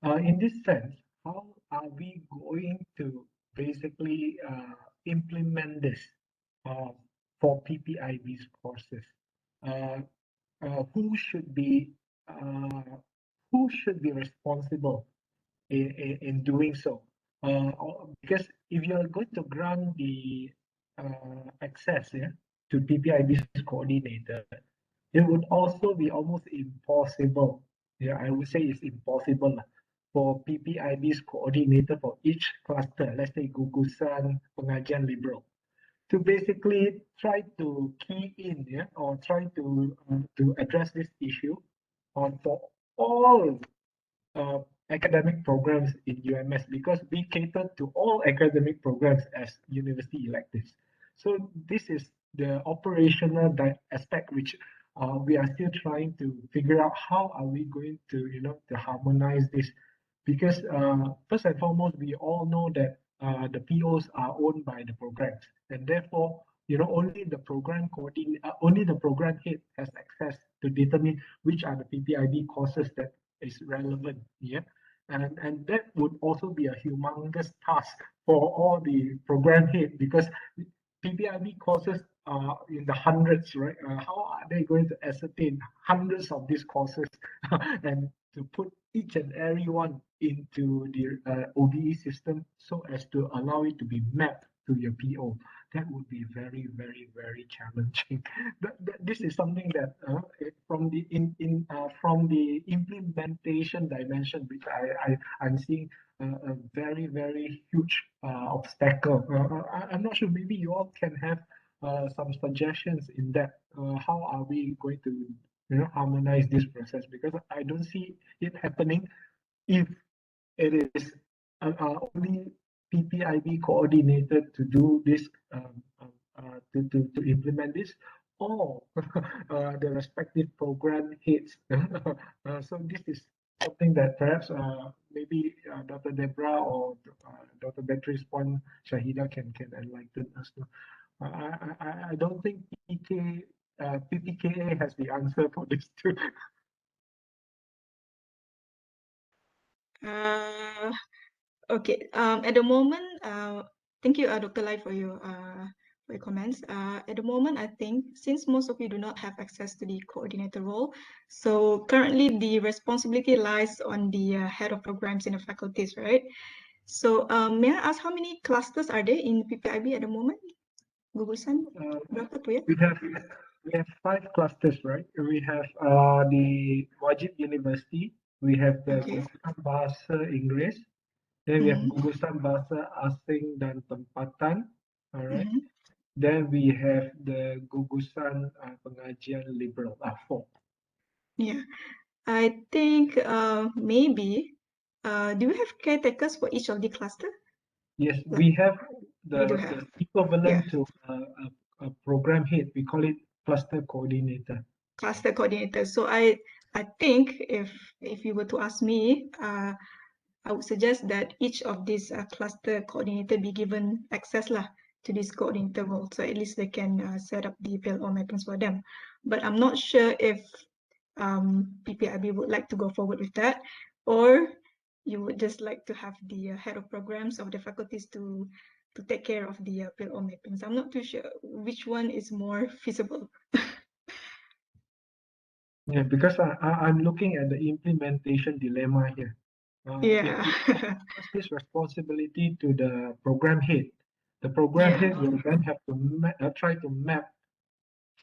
In this sense, how are we going to basically implement this for PPIB's courses? Who should be responsible in doing so? Because if you are going to grant the access to PPIB's coordinator, it would also be almost impossible. I would say it's impossible for PPIB's coordinator for each cluster, let's say gugusan pengajian liberal, to basically try to key in or try to address this issue for all academic programs in UMS, because we cater to all academic programs as university electives. So this is the operational aspect which we are still trying to figure out how are we going to to harmonize this, because first and foremost we all know that the POs are owned by the programs, and therefore only the program only the program head has access to determine which are the PPIB courses that is relevant. Yeah. And that would also be a humongous task for all the program head, because PPIB courses are in the hundreds, right? How are they going to ascertain hundreds of these courses and to put each and every one into the OBE system so as to allow it to be mapped to your PO? That would be very, very, very challenging. This is something that from the from the implementation dimension, which I'm seeing a very, very huge obstacle. I'm not sure. Maybe you all can have some suggestions in that. How are we going to harmonize this process? Because I don't see it happening if it is only PPIB coordinated to do this, to implement this, or the respective program heads. So this is something that perhaps maybe Dr. Debbra or Dr. Beatrice Pon Shahida can enlighten us. I don't think PPKA has the answer for this too. Okay. At the moment, thank you, Dr. Lai, for your comments. At the moment, I think since most of you do not have access to the coordinator role, so currently the responsibility lies on the head of programs in the faculties, right? So may I ask how many clusters are there in PPIB at the moment? Gugusan, berapa tu ya? We have 5 clusters, right? We have the Wajib University. We have the Gugusan Bahasa Inggris. Then we have Gugusan Bahasa Asing dan Tempatan. All right. Then we have the Gugusan Pengajian Liberal. 4. Yeah, I think maybe. Do we have caretakers for each of the cluster? Yes, we have the equivalent Yeah. to a program head. We call it cluster coordinator. Cluster coordinator. So I think if you were to ask me, I would suggest that each of these cluster coordinator be given access to this coordinator role, so at least they can set up the PLO mappings for them. But I'm not sure if PPIB would like to go forward with that, or you would just like to have the head of programs of the faculties to take care of the PLO mappings. I'm not too sure which one is more feasible. Yeah, because I'm looking at the implementation dilemma here. Yeah. If pass this responsibility to the program head, the program head will then have to try to map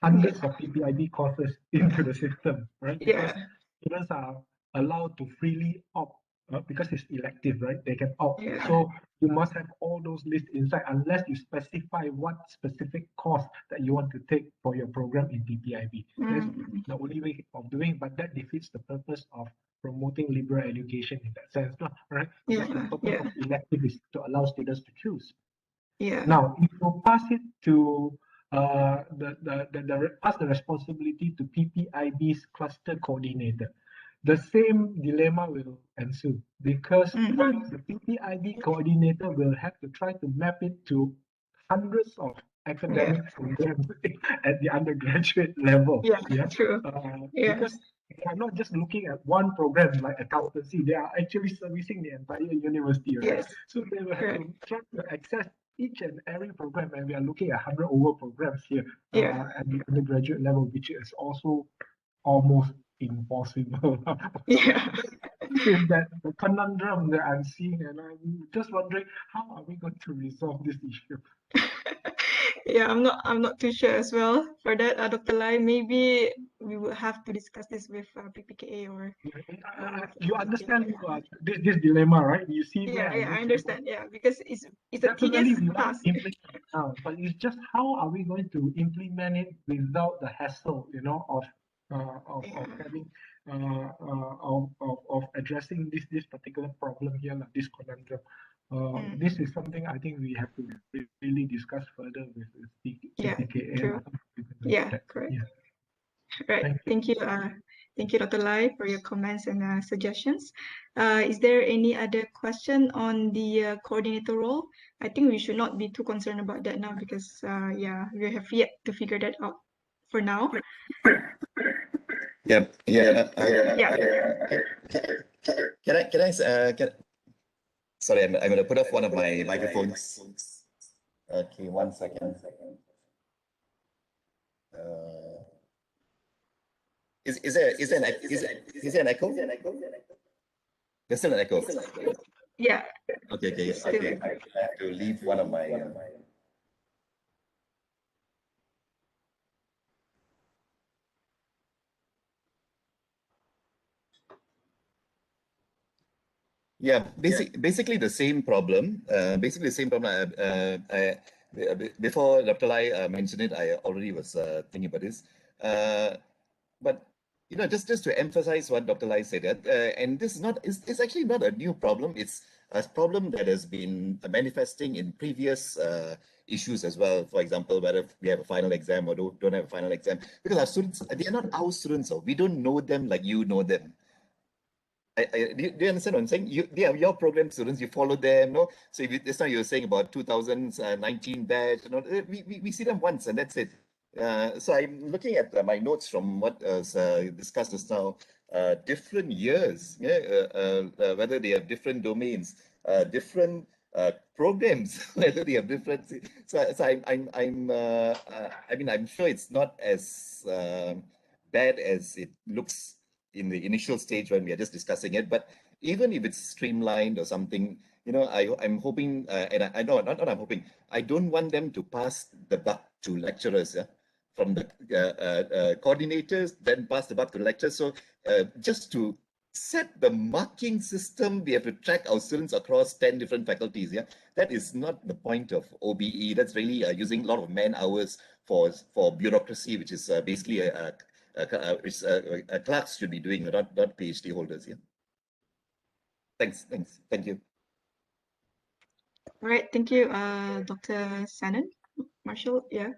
hundreds of PPIB courses into the system, right? Because students are allowed to freely opt, because it's elective, right? They can opt. So you must have all those lists inside, unless you specify what specific course that you want to take for your program in PPIB. That's the only way of doing, but that defeats the purpose of promoting liberal education in that sense, right? Because the purpose of elective is to allow students to choose. Now, if you pass it to pass the responsibility to PPIB's cluster coordinator, the same dilemma will ensue, because the PPIB coordinator will have to try to map it to hundreds of academic programs at the undergraduate level. True. Because they are not just looking at one program like accountancy, they are actually servicing the entire university, right? So they will have to try to access each and every program, and we are looking at 100 over programs here at the undergraduate level, which is also almost impossible. This is the conundrum that I'm seeing, and I'm just wondering, how are we going to resolve this issue? Yeah, I'm not too sure as well for that, Dr. Lai. Maybe we will have to discuss this with PPKA or. You understand this dilemma, right? You see Yeah, where I understand. Yeah, because it's a tedious task. But it's just how are we going to implement it without the hassle, of having of addressing this particular problem here, like this conundrum. This is something I think we have to really discuss further with PPKA. True. Yeah, correct. Right. Thank you. Thank you, Dr. Lai, for your comments and suggestions. Is there any other question on the coordinator role? I think we should not be too concerned about that now because, yeah, we have yet to figure that out for now. Yeah. Yeah. Sorry, I'm going to put off one of my microphones. Okay, 1 second. Is there an echo? There's still an echo. Yeah. Okay. I have to leave one of my. Yeah, basically the same problem. Before Dr. Lai mentioned it, I already was thinking about this. But you know, just to emphasize what Dr. Lai said, and this is not, it's actually not a new problem. It's a problem that has been manifesting in previous issues as well. For example, whether we have a final exam or don't have a final exam, because our students, they are not our students, so we don't know them like you know them. Do you understand what I'm saying? They are your program students. You follow them, no? So if this time you were saying about 2019 batch, you know, we see them once and that's it. So I'm looking at my notes from what was discussed just now. Different years, whether they have different domains, different programs, whether they have different. So I'm sure it's not as bad as it looks in the initial stage when we are just discussing it. But even if it's streamlined or something, you know, I'm hoping, and I know, not I'm hoping, I don't want them to pass the buck to lecturers, from the coordinators, then pass the buck to lecturers. So just to set the marking system, we have to track our students across 10 different faculties. Yeah, that is not the point of OBE. That's really using a lot of man hours for bureaucracy, which is basically clerks should be doing, not PhD holders. Yeah. Thank you. All right, thank you, Dr. Sanan, Marshall. Yeah.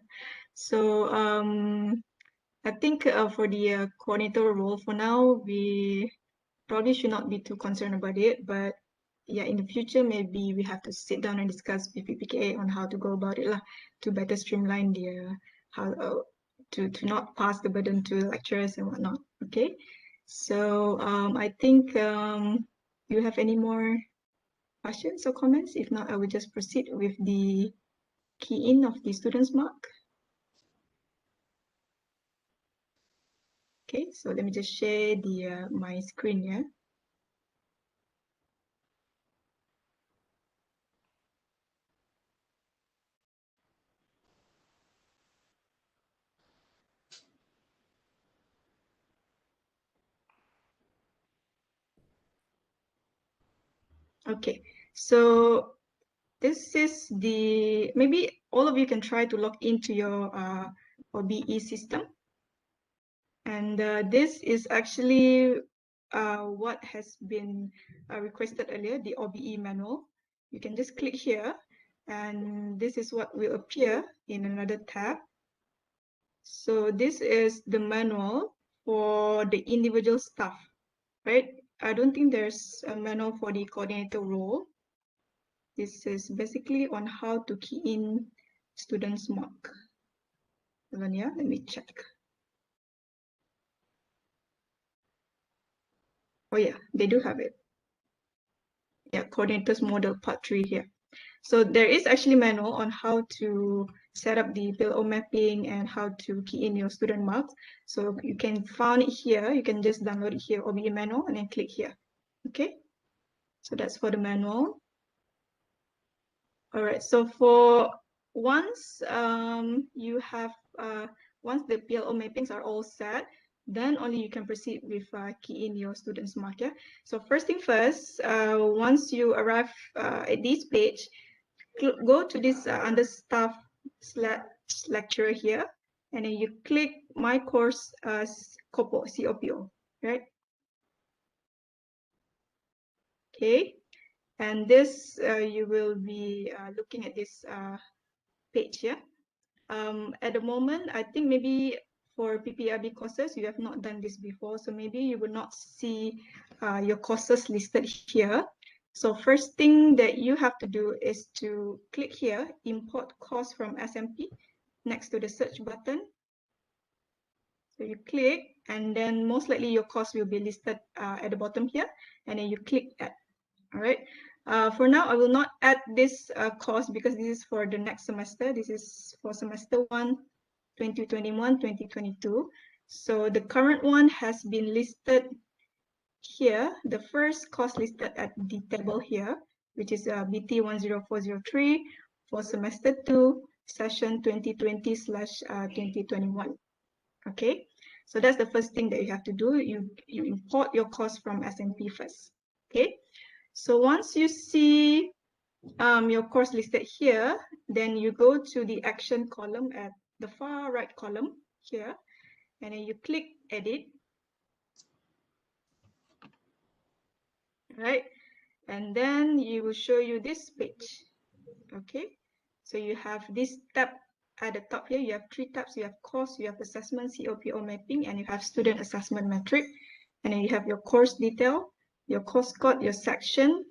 So I think for the coordinator role for now, we probably should not be too concerned about it. But yeah, in the future, maybe we have to sit down and discuss with PPKA on how to go about it to better streamline the how to not pass the burden to lecturers and whatnot. Okay. So I think you have any more questions or comments? If not, I will just proceed with the key in of the student's mark. Okay, so let me just share the my screen here. Okay, so this is the, maybe all of you can try to log into your OBE system. And this is actually what has been requested earlier, the OBE manual. You can just click here and this is what will appear in another tab. So this is the manual for the individual staff, right? I don't think there's a manual for the coordinator role. This is basically on how to key in students' mark. Let me check. Oh yeah, they do have it. Yeah, coordinators model part 3 here. So there is actually manual on how to set up the PLO mapping and how to key in your student marks. So you can find it here. You can just download it here, OBE manual, and then click here. Okay. So that's for the manual. All right. So for once you have once the PLO mappings are all set, then only you can proceed with key in your students' mark. Yeah. So first thing first, once you arrive at this page, go to this under staff / lecturer here, and then you click my course COPO, COPO, right? Okay, and this you will be looking at this page here. At the moment, I think maybe for PPIB courses, you have not done this before, so maybe you will not see your courses listed here. So first thing that you have to do is to click here, import course from SMP, next to the search button. So you click, and then most likely your course will be listed at the bottom here, and then you click add. All right. For now, I will not add this course because this is for the next semester. This is for semester 1, 2021-2022. So the current one has been listed here. The first course listed at the table here, which is BT 10403 for semester 2, session 2020/2021. Okay, so that's the first thing that you have to do. You import your course from SMP first. Okay, so once you see your course listed here, then you go to the action column at the far right column here, and then you click edit. Right, and then you will show you this page. Okay, so you have this tab at the top here. You have 3 tabs. You have course, you have assessment, COPO mapping, and you have student assessment metric. And then you have your course detail, your course code, your section,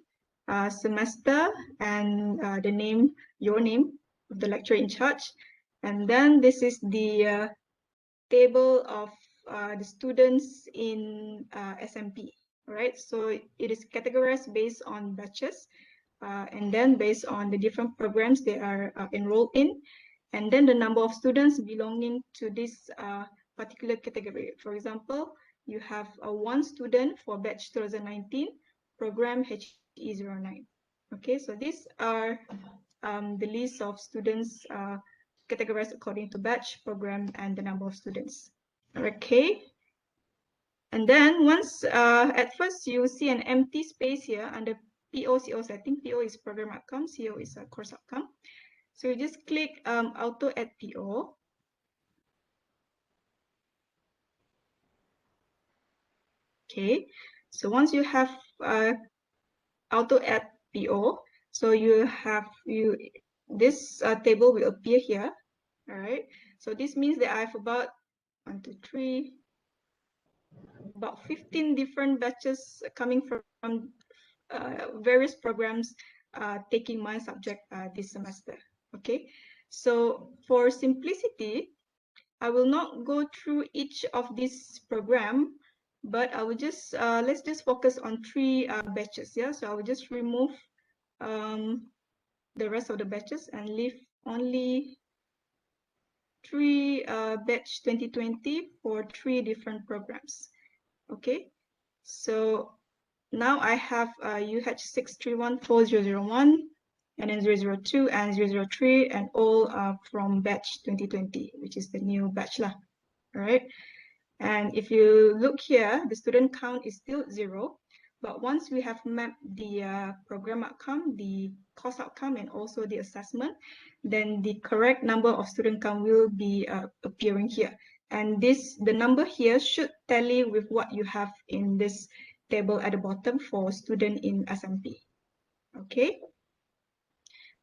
semester, and the name, your name of the lecturer in charge. And then this is the table of the students in SMP. Right, so it is categorized based on batches. And then based on the different programs they are enrolled in, and then the number of students belonging to this particular category. For example, you have 1 student for batch 2019, program HE09. Okay, so these are the list of students categorized according to batch, program, and the number of students. Okay. And then once, at first you see an empty space here under PO, CO setting. PO is program outcome, CO is a course outcome. So you just click auto add PO. Okay, so once you have auto add PO, so you have this table will appear here. All right, so this means that I have about 1, 2, 3, about 15 different batches coming from various programs taking my subject this semester. Okay, so for simplicity, I will not go through each of this program, but I will just let's just focus on 3 batches. Yeah, so I will just remove the rest of the batches and leave only 3 batch 2020 for 3 different programs. Okay, so now I have UH6314001, and then 002 and 003, and all from batch 2020, which is the new batch lah. All right. And if you look here, the student count is still 0. But once we have mapped the program outcome, the course outcome, and also the assessment, then the correct number of student count will be appearing here. And the number here should tally with what you have in this table at the bottom for student in SMP. Okay.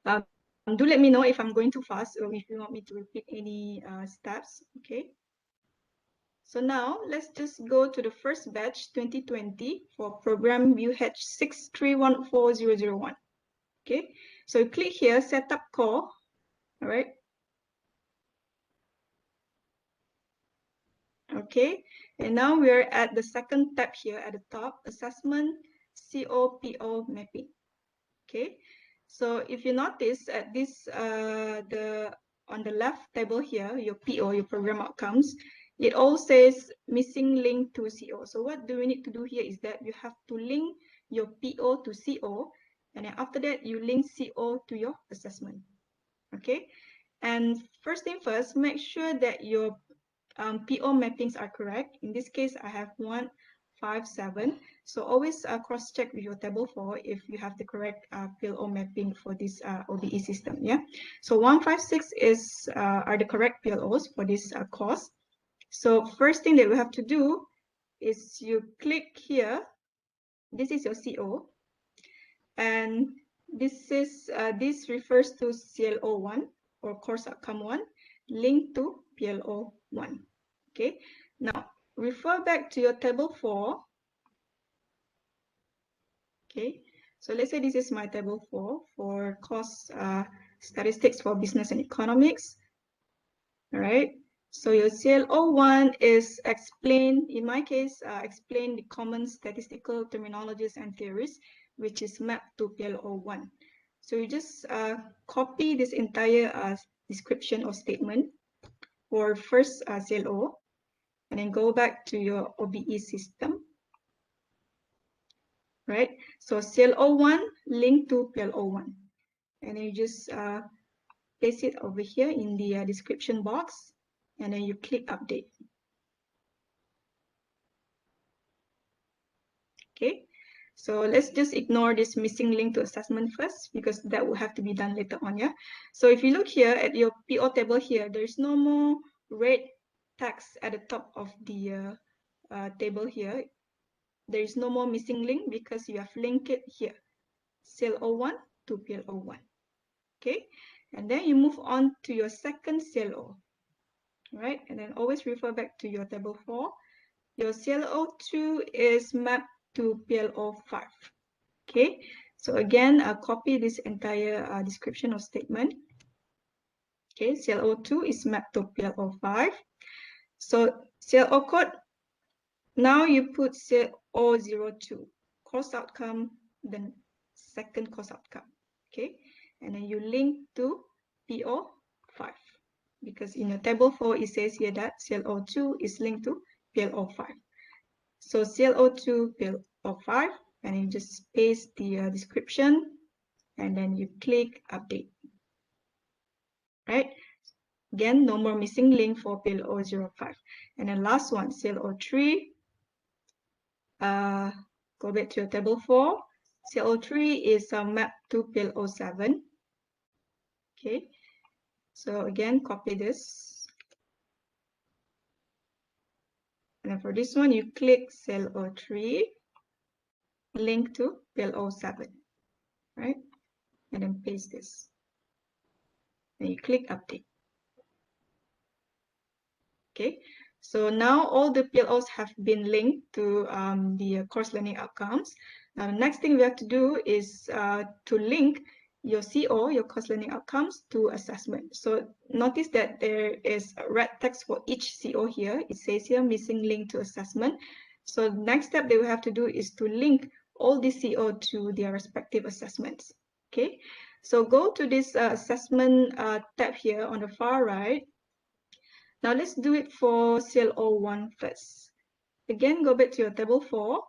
Do let me know if I'm going too fast or if you want me to repeat any steps. Okay. So now let's just go to the first batch 2020 for program UH6314001. Okay. So you click here, setup core. All right. Okay, and now we're at the second tab here at the top, assessment COPO mapping. Okay, so if you notice at this on the left table here, your PO, your program outcomes, it all says missing link to CO. So what do we need to do here is that you have to link your PO to CO, and then after that you link CO to your assessment. Okay, and first thing first, make sure that your PO mappings are correct. In this case, I have 157. So always cross-check with your table 4 if you have the correct PO mapping for this OBE system. Yeah. So 156 are the correct PLOs for this course. So first thing that we have to do is you click here. This is your CO, and this refers to CLO1 or course outcome 1 linked to PLO1. Okay, now refer back to your table 4. Okay, so let's say this is my table 4 for cost statistics for business and economics. All right, so your CLO1 is explain, in my case, explain the common statistical terminologies and theories, which is mapped to PLO1. So you just copy this entire description or statement for first CLO, and then go back to your OBE system. Right, so CLO1 link to PLO1, and then you just paste it over here in the description box, and then you click update. Okay, so let's just ignore this missing link to assessment first, because that will have to be done later on. Yeah, so if you look here at your PO table here, there's no more red text at the top of the table here. There is no more missing link because you have linked it here, CLO1 to PLO1. Okay, and then you move on to your second CLO, right? And then always refer back to your table 4. Your CLO2 is mapped to PLO5. Okay, so again, I'll copy this entire description or statement. Okay, CLO2 is mapped to PLO5. So CLO code, now you put CLO02, course outcome, then second course outcome. Okay, and then you link to PO5, because in your table 4, it says here that CLO2 is linked to PLO5. So CLO2, PLO5, and you just paste the description, and then you click update. Right? Again, no more missing link for PLO05. And then last one, CLO3. Go back to your table 4. CLO3 is mapped to PLO7. Okay. So again, copy this. And then for this one, you click CLO3, link to PLO7, right? And then paste this. And you click update. Okay, so now all the PLOs have been linked to the course learning outcomes. Now, the next thing we have to do is to link your CO, your course learning outcomes, to assessment. So notice that there is a red text for each CO here. It says here missing link to assessment. So the next step they will have to do is to link all the CO to their respective assessments. Okay, so go to this assessment tab here on the far right. Now let's do it for CLO1 first. Again, go back to your table 4.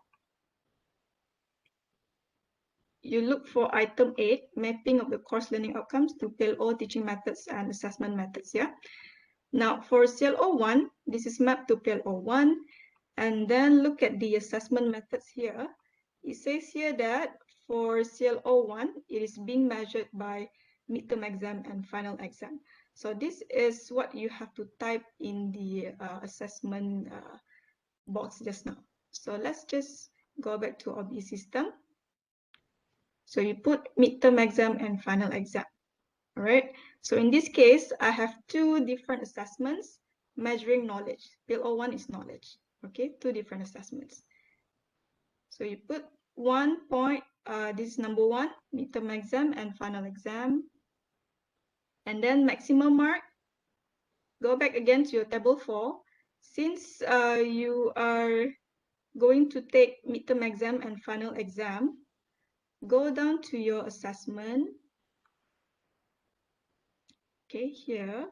You look for item 8, mapping of the course learning outcomes to PLO teaching methods and assessment methods. Yeah. Now for CLO1, this is mapped to PLO1. And then look at the assessment methods here. It says here that for CLO1, it is being measured by midterm exam and final exam. So this is what you have to type in the assessment box just now. So let's just go back to OBE system. So you put midterm exam and final exam. All right. So in this case, I have 2 different assessments measuring knowledge. PLO1 is knowledge. Okay, 2 different assessments. So you put 1 point, this is number 1, midterm exam and final exam. And then maximum mark, go back again to your table 4. Since you are going to take midterm exam and final exam, go down to your assessment. Okay, here.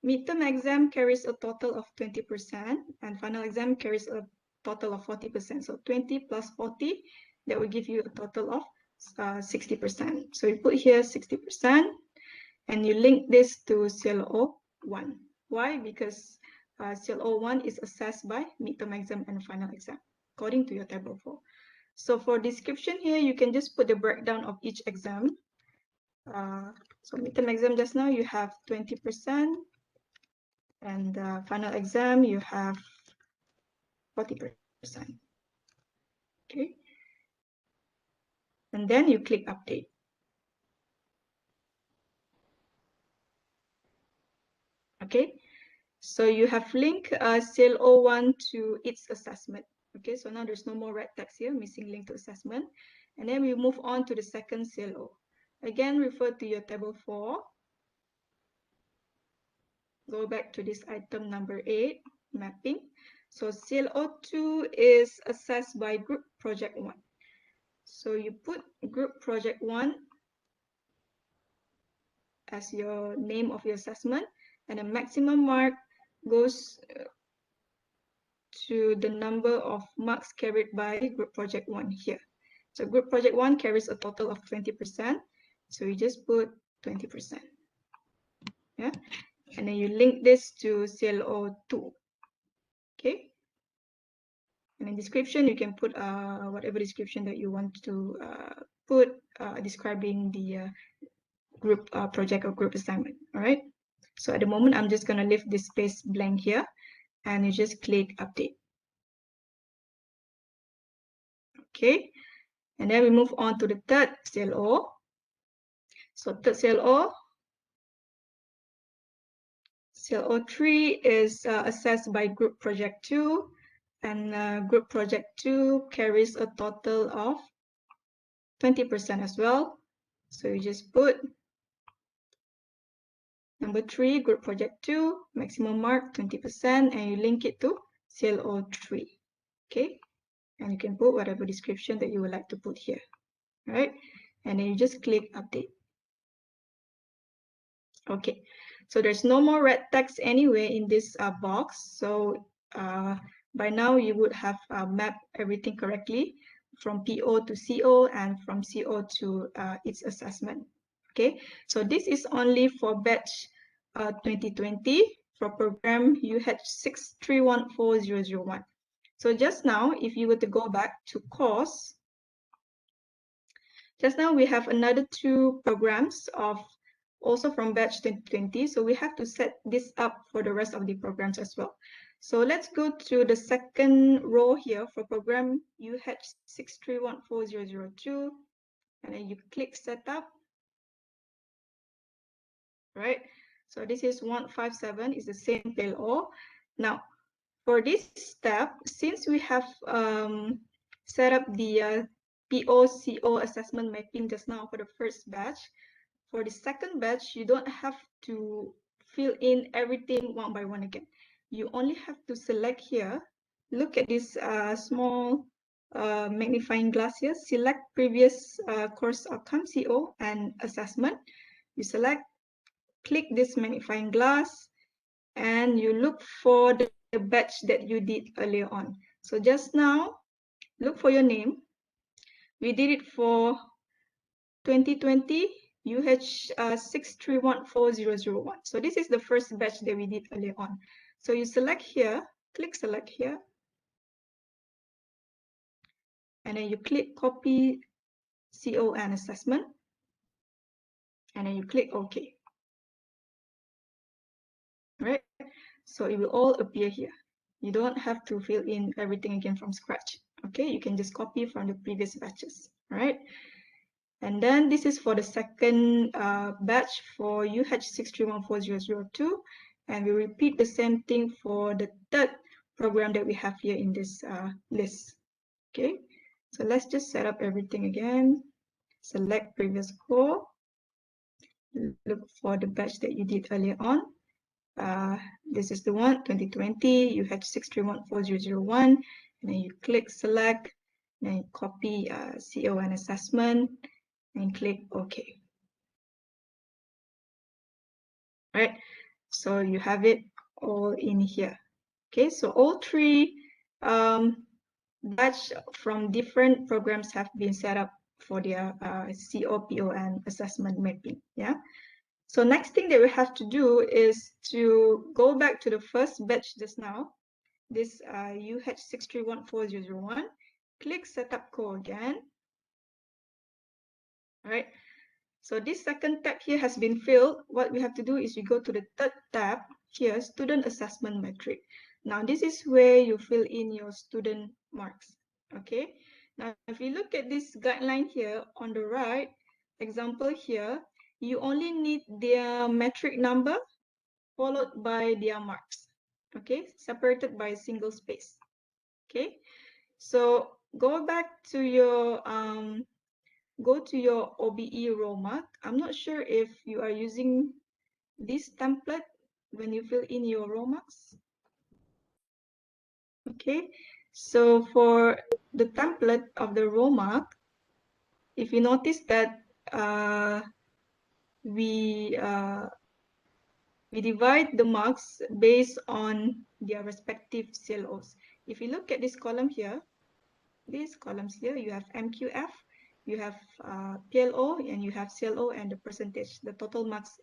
Midterm exam carries a total of 20% and final exam carries a total of 40%. So 20 plus 40, that will give you a total of 60%. So you put here 60% and you link this to CLO1. Why? Because CLO1 is assessed by midterm exam and final exam, according to your table 4. So for description here, you can just put the breakdown of each exam. So midterm exam just now, you have 20%. And final exam, you have 40%. Okay. And then you click update. Okay. So you have linked CLO1 to its assessment. Okay, so now there's no more red text here, missing link to assessment. And then we move on to the second CLO. Again, refer to your table 4. Go back to this item number 8, mapping. So CLO2 is assessed by group project 1. So you put group project 1 as your name of your assessment, and the maximum mark goes to the number of marks carried by group project 1 here. So group project 1 carries a total of 20%. So you just put 20%. Yeah. And then you link this to CLO2. Okay. And in description, you can put whatever description that you want to put describing the group project or group assignment. All right. So at the moment, I'm just going to leave this space blank here, and you just click update. Okay. And then we move on to the third CLO. So third CLO, CLO3 is assessed by group project 2, and group project 2 carries a total of 20% as well. So you just put number 3, group project 2, maximum mark 20%, and you link it to CLO3. Okay, and you can put whatever description that you would like to put here. All right, and then you just click update. Okay, so there's no more red text anyway in this box. So by now you would have mapped everything correctly from PO to CO and from CO to its assessment. Okay, so this is only for batch 2020 for program UH6314001. So just now, if you were to go back to course, just now we have another 2 programs of also from batch 2020. So we have to set this up for the rest of the programs as well. So let's go to the second row here for program UH6314002, and then you click setup. Right. So this is 157 is the same PLO. Now for this step, since we have set up the PO-CO assessment mapping just now for the first batch, for the second batch, you don't have to fill in everything one by one again. You only have to select here, look at this small magnifying glass here, select previous course outcome, CO, and assessment. You select, click this magnifying glass, and you look for the batch that you did earlier on. So just now, look for your name. We did it for 2020 UH6314001. So this is the first batch that we did earlier on. So you select here, click select here, and then you click copy CO and assessment, and then you click OK. Right? So it will all appear here. You don't have to fill in everything again from scratch. Okay, you can just copy from the previous batches. All right. And then this is for the second batch for UH6314002. And we repeat the same thing for the third program that we have here in this list. Okay, so let's just set up everything again. Select previous core. Look for the batch that you did earlier on. This is the one, 2020, UH6314001. And then you click select, and then you copy CO and assessment, and click OK. All right, so you have it all in here. Okay, so all 3 batch from different programs have been set up for their CO, PO, and assessment mapping. Yeah. So next thing that we have to do is to go back to the first batch just now, this UH6314001, click setup core again. All right. So this second tab here has been filled. What we have to do is we go to the third tab here, student assessment metric. Now this is where you fill in your student marks. Okay. Now if you look at this guideline here on the right, example here, you only need their metric number followed by their marks. okay, separated by a single space. Okay, so go back to your OBE row mark. I'm not sure if you are using this template when you fill in your row marks. Okay, so for the template of the row mark, if you notice that we divide the marks based on their respective CLOs. If you look at this column here, these columns here, you have MQF, you have PLO, and you have CLO and the percentage, the total marks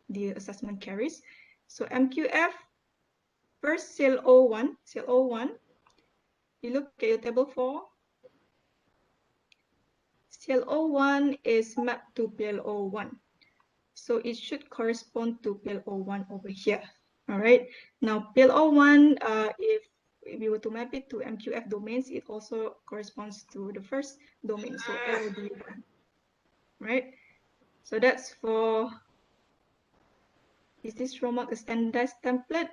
the assessment carries. So MQF, first CLO1, you look at your table 4, CLO1 is mapped to PLO1. So it should correspond to PLO1 over here. All right. Now PLO1, if we were to map it to MQF domains, it also corresponds to the first domain, so LOD1. Right. So that's for. Is this row mark a standardized template?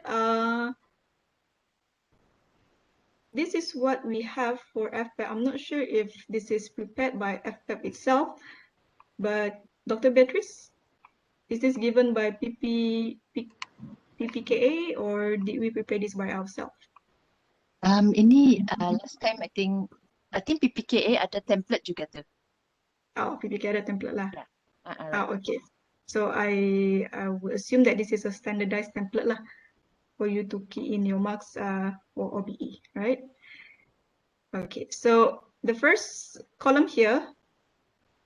This is what we have for FPEP. I'm not sure if this is prepared by FPEP itself, but Dr. Beatrice, is this given by PPKA or did we prepare this by ourselves? Ini last time I think PPKA ada template juga tu. Oh, PPKA ada template lah. Yeah. Okay. So I would assume that this is a standardized template lah for you to key in your marks for OBE, right? Okay. So the first column here,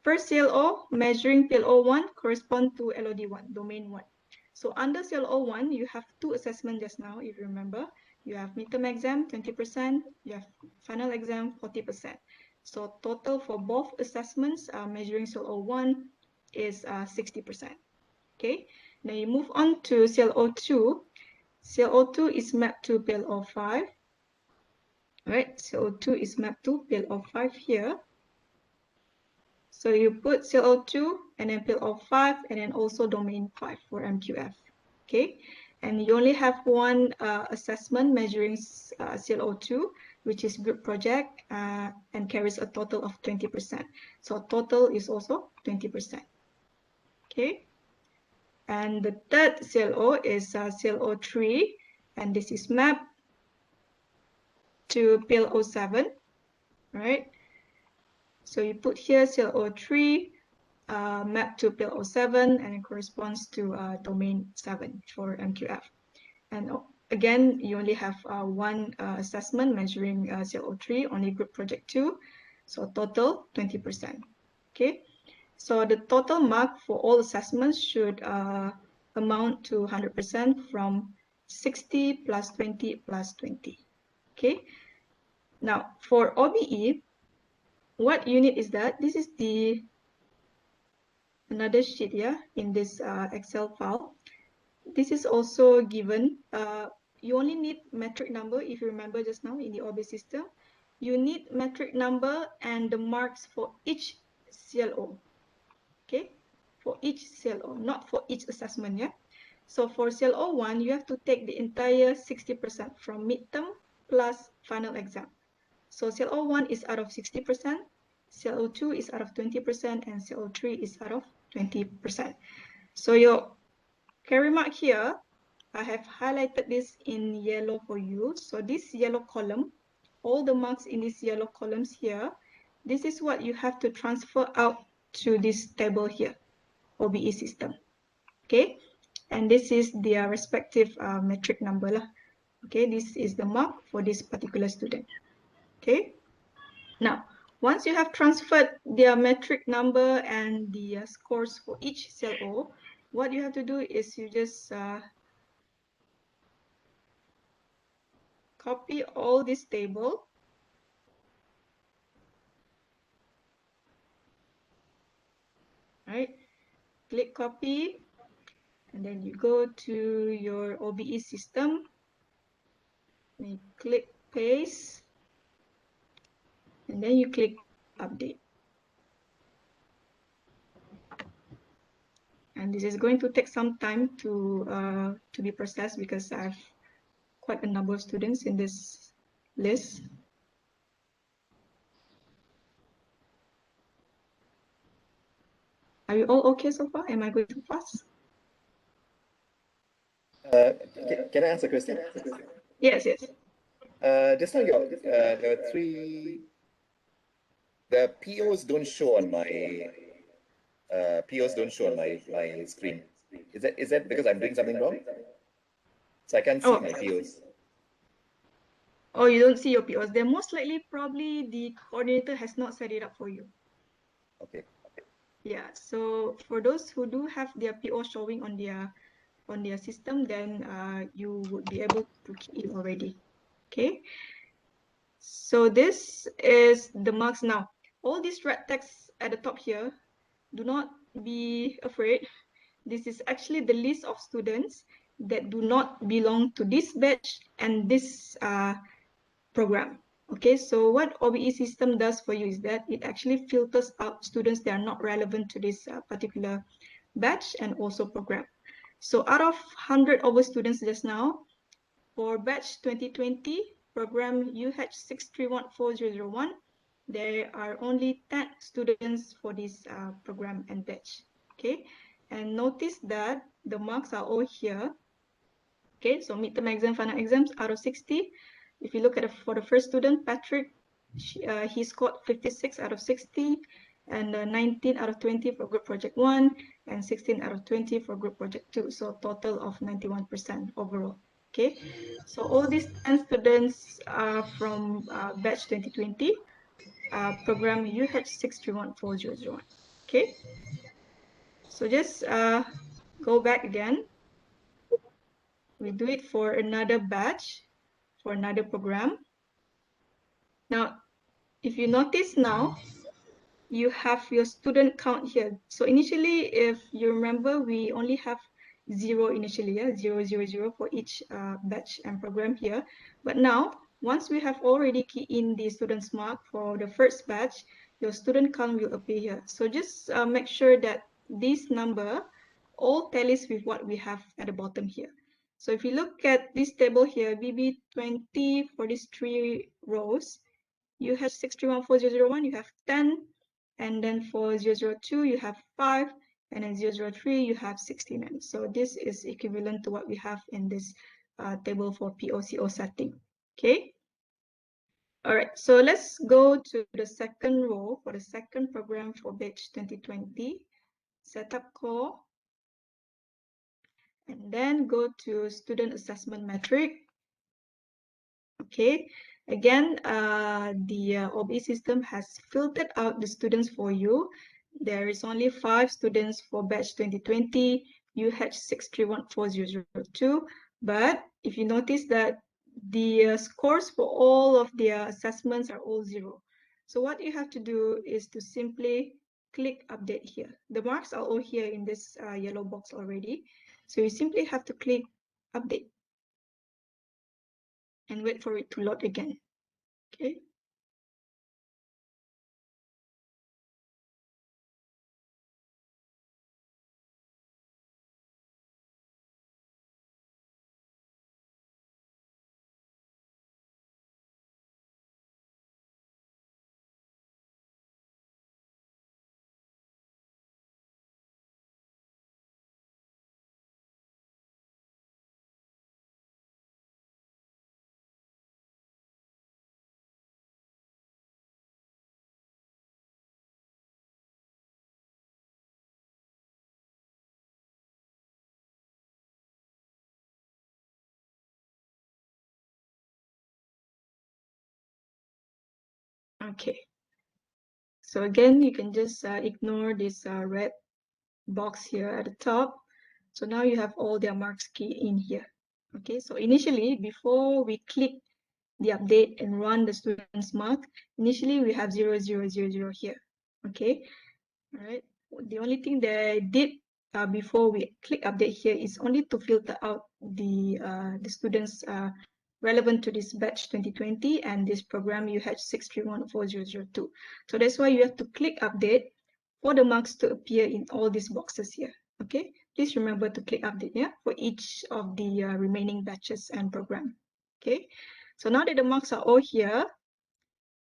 first CLO measuring PLO1 correspond to LOD1, domain 1. So under CLO1, you have two assessments just now, if you remember. You have midterm exam, 20%, you have final exam, 40%. So total for both assessments measuring CLO1 is 60%. Okay, now you move on to CLO2. CLO2 is mapped to PLO5. Right, CLO2 is mapped to PLO5 here. So you put CLO2 and then PLO5 and then also domain 5 for MQF. Okay, and you only have one assessment measuring CLO2, which is group project and carries a total of 20%. So total is also 20%. Okay, and the third CLO is CLO3, and this is mapped to PLO7, right? So you put here CLO3 mapped to PLO7 and it corresponds to domain 7 for MQF. And again, you only have one assessment measuring CLO3, only group project 2. So total 20%. Okay. So the total mark for all assessments should amount to 100% from 60 plus 20 plus 20. Okay. Now for OBE, what unit is that? This is the another sheet here in this Excel file. This is also given. You only need metric number if you remember just now in the OBE system. You need metric number and the marks for each CLO. Okay, for each CLO, not for each assessment. Yeah. So for CLO1, you have to take the entire 60% from midterm plus final exam. So CLO1 is out of 60%, CLO2 is out of 20%, and CLO3 is out of 20%. So your carry mark here, I have highlighted this in yellow for you. So this yellow column, all the marks in these yellow columns here, this is what you have to transfer out to this table here, OBE system. Okay, and this is their respective metric number lah. Okay, this is the mark for this particular student. Okay, now once you have transferred their metric number and the scores for each CLO, what you have to do is you just copy all this table. Right, click copy, and then you go to your OBE system. And you click paste, and then you click update. And this is going to take some time to be processed because I've quite a number of students in this list. Are you all okay so far? Am I going too fast? Can I ask a question? Yes, yes. Just now there were the POs don't show on my my screen. Is that because I'm doing something wrong? So I can't see my POs. Oh, you don't see your POs. Then most likely, probably the coordinator has not set it up for you. Okay. Yeah. So for those who do have their PO showing on their system, then you would be able to key in already. Okay. So this is the marks now. All these red text at the top here, do not be afraid. This is actually the list of students that do not belong to this batch and this program. Okay, so what OBE system does for you is that it actually filters out students that are not relevant to this particular batch and also program. So out of 100 over students just now, for batch 2020, program UH631401, there are only 10 students for this program and batch. Okay, and notice that the marks are all here. Okay, so midterm exam, final exams out of 60. If you look at for the first student, Patrick, he scored 56 out of 60, and 19 out of 20 for group project 1, and 16 out of 20 for group project 2. So total of 91% overall. Okay, so all these 10 students are from batch 2020, program UH631401. Okay, so just go back again. We do it for another batch, for another program. Now, if you notice now, you have your student count here. So initially, if you remember, we only have 0 initially, yeah? 0, 0, 0 for each batch and program here. But now, once we have already keyed in the student's mark for the first batch, your student count will appear here. So just make sure that this number all tallies with what we have at the bottom here. So if you look at this table here, BB20 for these 3 rows, you have 631401, you have 10, and then for 002, you have 5, and then 003, you have 69. So this is equivalent to what we have in this table for POCO setting. Okay. All right, so let's go to the second row for the second program for batch 2020, setup core, and then go to student assessment metric. Okay, again, the OBE system has filtered out the students for you. There is only 5 students for batch 2020, UH631402. But if you notice that the scores for all of their assessments are all 0. So what you have to do is to simply click update here. The marks are all here in this yellow box already. So you simply have to click update and wait for it to load again. Okay. Okay. So again, you can just ignore this red box here at the top. So now you have all their marks key in here. Okay, so initially, before we click the update and run the student's mark, initially we have 0, 0, 0, 0 here. Okay, all right. The only thing that I did before we click update here is only to filter out the students relevant to this batch 2020 and this program UH631402. So that's why you have to click update for the marks to appear in all these boxes here. Okay, please remember to click update, yeah, for each of the remaining batches and program. Okay, so now that the marks are all here,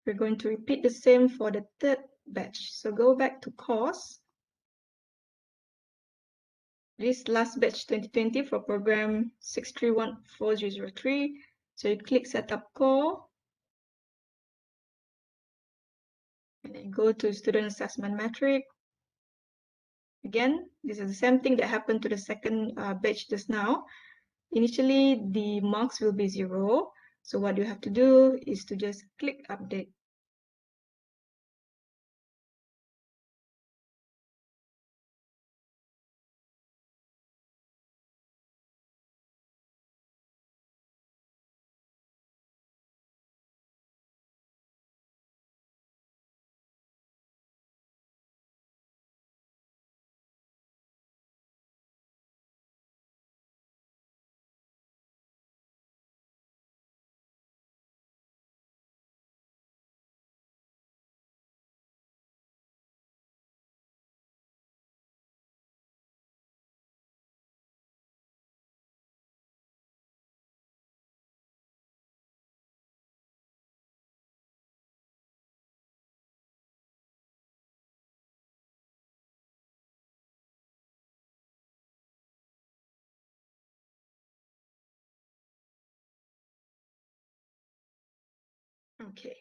we're going to repeat the same for the third batch. So go back to course. This last batch 2020 for program 6314003. So you click setup core and then go to student assessment metric. Again, this is the same thing that happened to the second batch just now. Initially, the marks will be 0. So what you have to do is to just click update. Okay.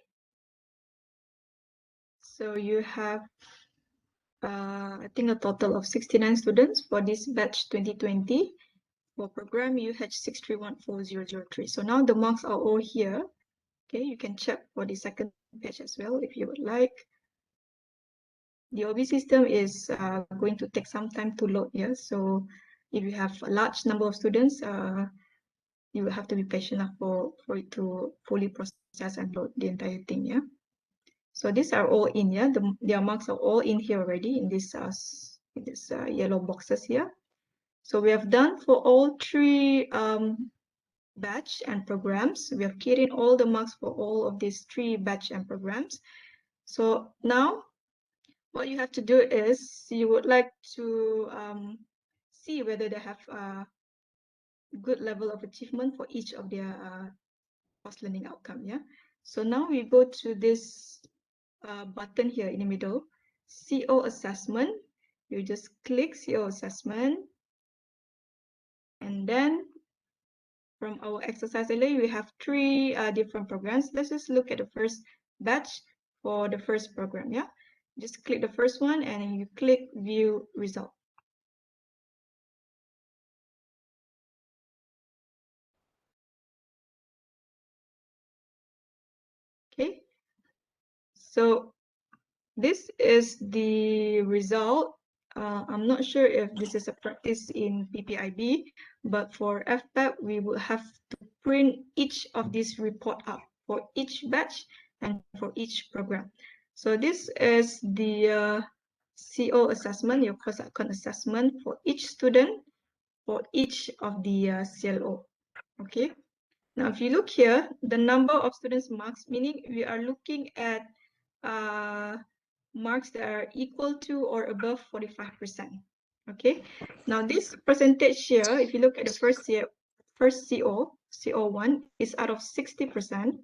So you have, I think, a total of 69 students for this batch 2020 for program UH6314003. So now the marks are all here. Okay, you can check for the second batch as well if you would like. The OBE system is going to take some time to load here. So if you have a large number of students, you will have to be patient enough for it to fully process and load the entire thing. Yeah. So these are all in here. Their marks are all in here already in this yellow boxes here. So we have done for all 3 batch and programs. We have keyed in all the marks for all of these 3 batch and programs. So now what you have to do is you would like to see whether they have a good level of achievement for each of their post-learning outcome. Yeah. So now we go to this button here in the middle, CO assessment. You just click CO assessment, and then from our exercise LA, we have 3 different programs. Let's just look at the first batch for the first program. Yeah, just click the first one and you click view result. Okay, so this is the result. I'm not sure if this is a practice in PPIB, but for FPEP, we will have to print each of these report up for each batch and for each program. So this is the CO assessment, your course outcome assessment for each student for each of the CLO. Okay. Now, if you look here, the number of students marks, meaning we are looking at marks that are equal to or above 45%. Okay. Now, this percentage here, if you look at the first CO1 is out of 60%.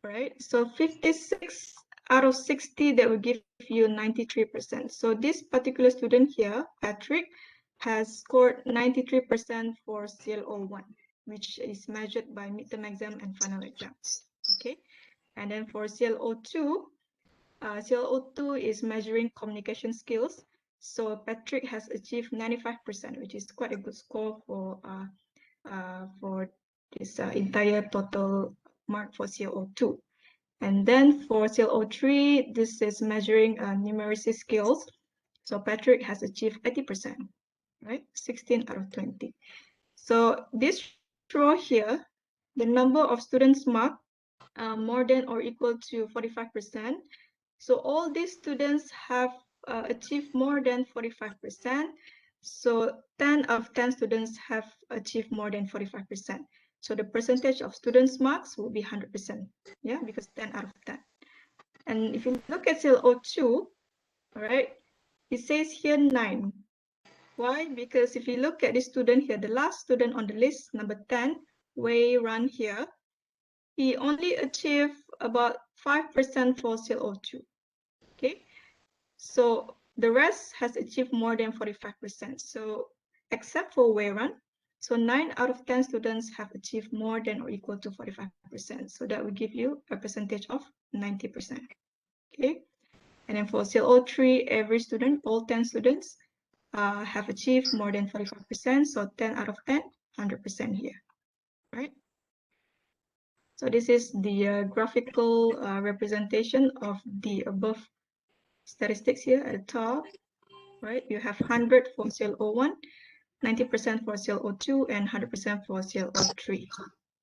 Right. So 56 out of 60, that will give you 93%. So this particular student here, Patrick, has scored 93% for CLO1, which is measured by midterm exam and final exams. Okay. And then for CLO2, CLO2 is measuring communication skills. So Patrick has achieved 95%, which is quite a good score for this entire total mark for CLO2. And then for CLO3, this is measuring numeracy skills. So Patrick has achieved 80%, right? 16 out of 20. So this row here, the number of students marked more than or equal to 45%. So all these students have achieved more than 45%. So 10 out of 10 students have achieved more than 45%. So the percentage of students' marks will be 100%, yeah, because 10 out of 10. And if you look at CLO2, all right, it says here 9. Why? Because if you look at this student here, the last student on the list, number 10, Wei Ran here, he only achieved about 5% for CO2. Okay, so the rest has achieved more than 45%. So except for Wei Ran, so 9 out of 10 students have achieved more than or equal to 45%. So that will give you a percentage of 90%. Okay, and then for CO3, every student, all 10 students have achieved more than 45%. So 10 out of 10, 100% here, right? So this is the graphical representation of the above statistics here at the top, right? You have 100 for ClO1, 90% for ClO2, and 100% for ClO3.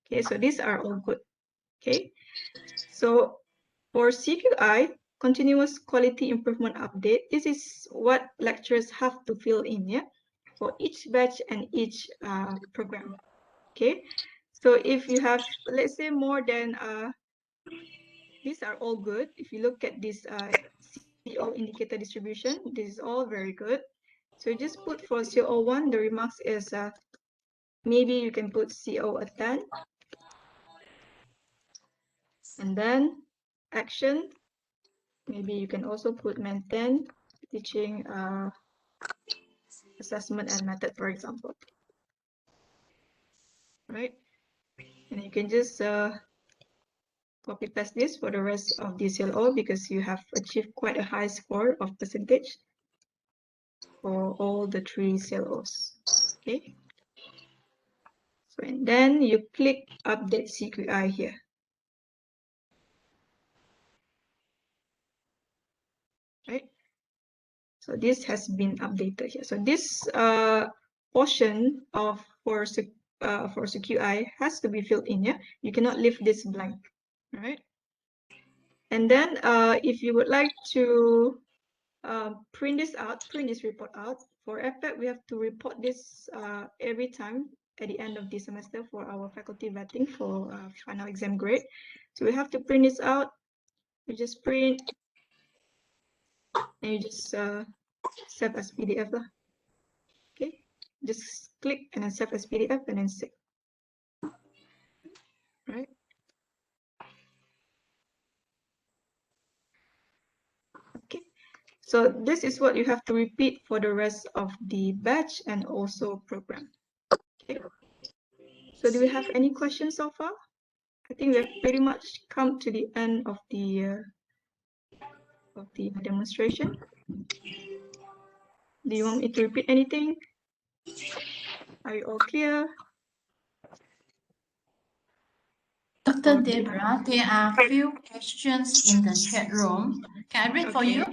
Okay, so these are all good. Okay, so for CQI, continuous quality improvement update, this is what lecturers have to fill in, yeah, for each batch and each program. Okay, so if you have, let's say, more than these are all good. If you look at this CO indicator distribution, this is all very good. So you just put for CO1, the remarks is maybe you can put CO at 10. And then action, maybe you can also put maintain teaching assessment and method, for example. Right? And you can just copy paste this for the rest of the CLO because you have achieved quite a high score of percentage for all the 3 CLOs. Okay. So and then you click update CQI here. Right. So this has been updated here. So this portion of for CQI has to be filled in. Yeah, you cannot leave this blank. Right. And then if you would like to print this report out, for FPEP, we have to report this every time at the end of the semester for our faculty vetting for final exam grade. So we have to print this out. You just print and you just save as PDF lah. Okay, just click and then save as PDF and then save. Right. Okay. So this is what you have to repeat for the rest of the batch and also program. Okay. So do we have any questions so far? I think we have pretty much come to the end of the demonstration. Do you want me to repeat anything? Are you all clear? Dr. Debbra, there are few questions in the chat room. Can I read for you?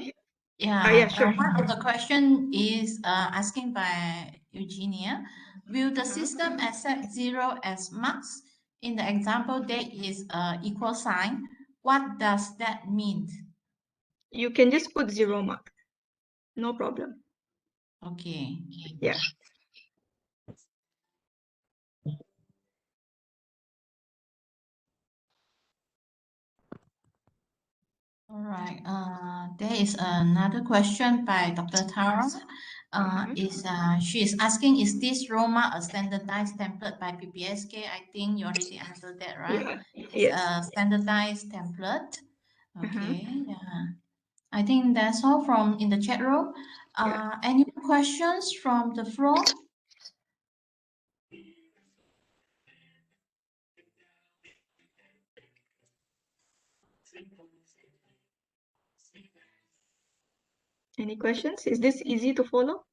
Yeah, yeah, sure. One of the question is asking by Eugenia. Will the system accept 0 as marks? In the example, there is equal sign. What does that mean? You can just put 0 mark. No problem. Okay. Yeah. All right. There is another question by Dr. Tara. She is asking, is this Roma a standardized template by PPSK? I think you already answered that, right? Yeah. It's a standardized template. Okay. Yeah. I think that's all from in the chat room. Any questions from the floor? Any questions? Is this easy to follow?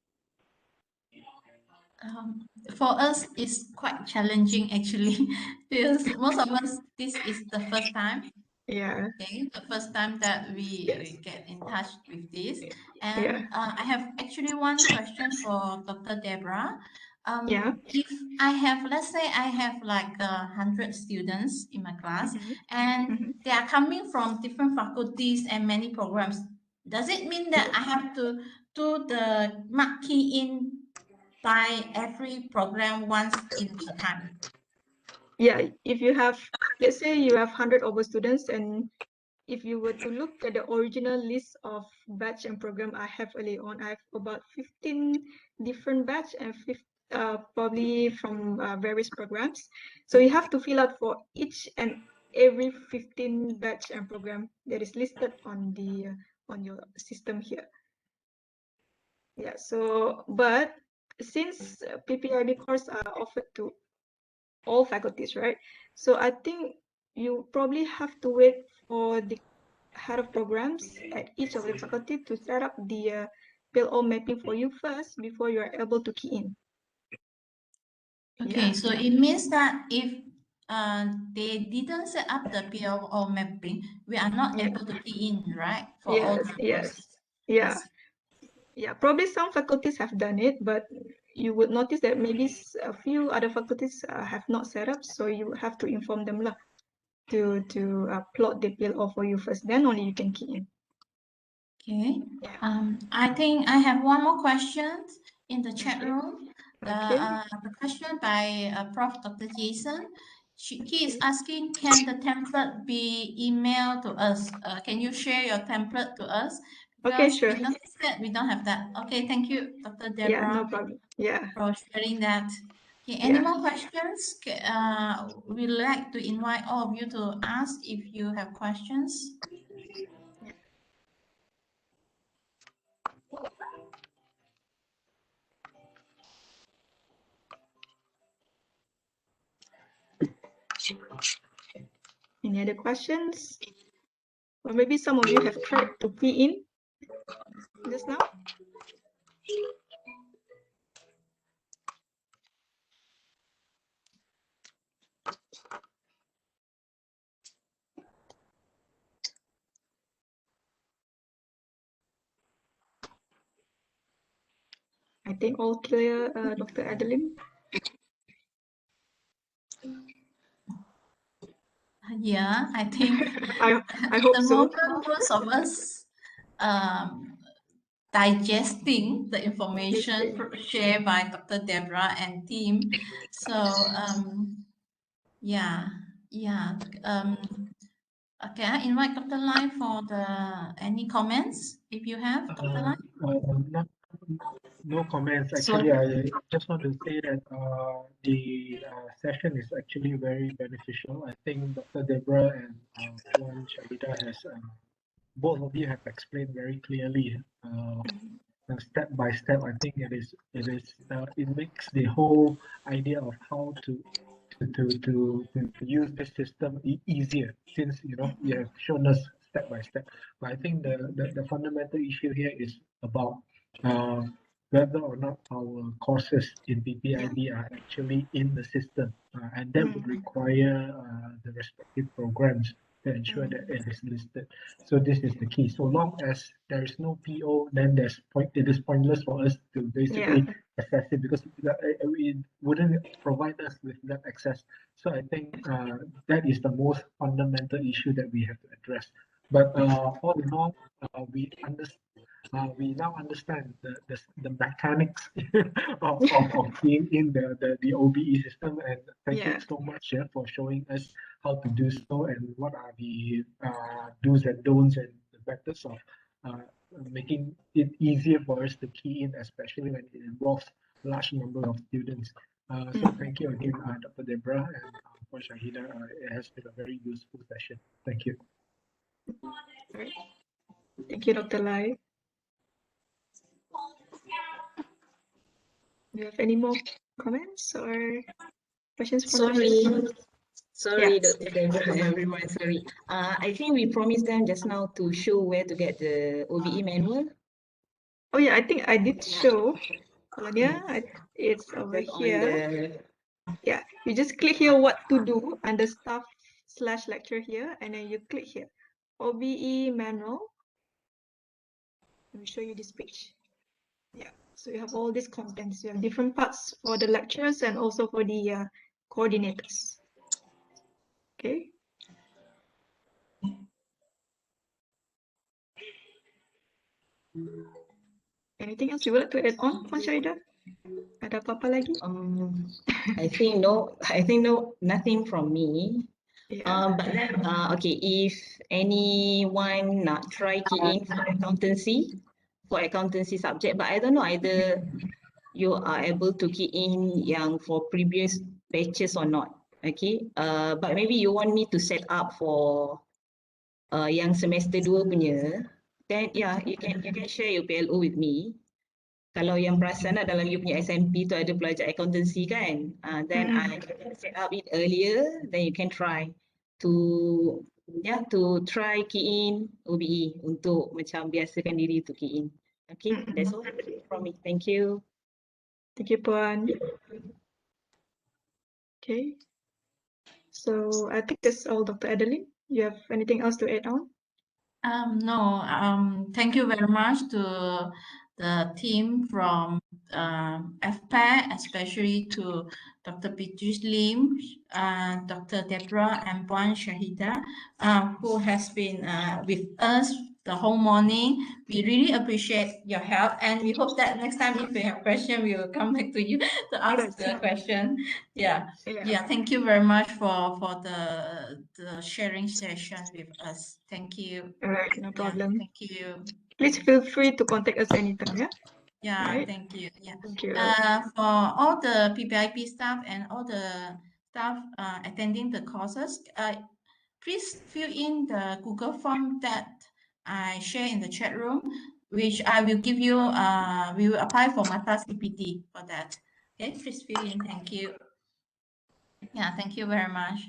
For us, it's quite challenging actually, because most of us, this is the first time. Yeah. Okay, the first time that we get in touch with this. And I have actually one question for Dr. Debbra. If I have, let's say I have like 100 students in my class, and they are coming from different faculties and many programs, does it mean that I have to do the mark key in by every program once in a time? Yeah, if you have, let's say you have 100 over students, and if you were to look at the original list of batch and program I have early on, I have about 15 different batch and probably from various programs. So you have to fill out for each and every 15 batch and program that is listed on the on your system here. Yeah, so but since PPIB courses are offered to all faculties, right? So I think you probably have to wait for the head of programs at each of the faculty to set up the PLO mapping for you first before you are able to key in. Okay, Yeah. so it means that if they didn't set up the PLO mapping, we are not Yeah. able to key in, right? For all Yes, the yes. courses. Yeah. Yes. Yeah, probably some faculties have done it, but you would notice that maybe a few other faculties have not set up, so you have to inform them lah to plot the PLO for you first, then only you can key in. Okay. Yeah. I think I have one more question in the chat Okay. room. Okay. The question by Prof. Dr. Jason. He is Okay. asking, can the template be emailed to us? Can you share your template to us? Okay, Because sure. in the set, we don't have that. Okay, thank you, Dr. Yeah, no Debbra, problem. Yeah. for sharing that. Okay, any Yeah. more questions? We'd like to invite all of you to ask if you have questions. Any other questions? Or maybe some of you have tried to key in just now? I think all clear, Dr. Adeline. Yeah, I think I hope the so. moment most of us digesting the information shared by Dr. Debbra and team. So yeah. Okay, I invite Dr. Lai for any comments if you have, Dr. Lai. No comments. Actually, I just want to say that the session is actually very beneficial. I think Dr. Debbra and Puan Shahida both of you have explained very clearly, step by step. I think it makes the whole idea of how to use this system easier, since you have shown us step by step. But I think the fundamental issue here is about whether or not our courses in PPIB are actually in the system, and that would require the respective programs to ensure that it is listed. So this is the key. So long as there is no PO, then it is pointless for us to basically assess it, because it wouldn't provide us with that access. So I think that is the most fundamental issue that we have to address. But all in all, we now understand the mechanics of being in the OBE system, and thank you so much for showing us how to do so and what are the do's and don'ts and the methods of making it easier for us to key in, especially when it involves large number of students. So thank you again, Dr. Debbra and for Shahida. It has been a very useful session. Thank you. Thank you, Dr. Lai. Do you have any more comments or questions from Sorry, Dr. Debbra, everyone, sorry. I think we promised them just now to show where to get the OBE manual. Oh yeah, I think I did show. It's over here. Yeah, you just click here what to do under staff/lecture here, and then you click here, OBE manual. Let me show you this page. Yeah, so you have all these contents. You have different parts for the lectures and also for the coordinators. Okay. Anything else you would like to add on, Shahida? Ada apa-apa lagi? I think no, nothing from me. But then, okay, if anyone not try key in for accountancy subject, but I don't know either you are able to key in yang for previous batches or not. Okay, but maybe you want me to set up for yang semester 2 punya, then yeah, you can share your PLO with me. Kalau yang perasan dalam you punya SMP tu ada pelajar accountancy kan, then I can set up it earlier, then you can try to try key in OBE untuk macam biasakan diri to key in. Okay, that's all from me. Thank you. Thank you, Puan. Okay. So I think that's all, Dr. Adeline. You have anything else to add on? No, thank you very much to the team from FPEP, especially to Dr. Beatrice Lim, Dr. Debbra, and Puan Shahida, who has been with us the whole morning. We really appreciate your help, and we hope that next time if we have question, we will come back to you to ask the question. Yeah. Thank you very much for the sharing session with us. Thank you. All right, no problem. Thank you. Please feel free to contact us anytime. Yeah. Yeah, Right. thank you. Yeah. Thank you. For all the PPIB staff and all the staff attending the courses, please fill in the Google form that I share in the chat room, which I will give you. We will apply for MATA CPT for that. Okay, please fill in. Thank you. Yeah, thank you very much.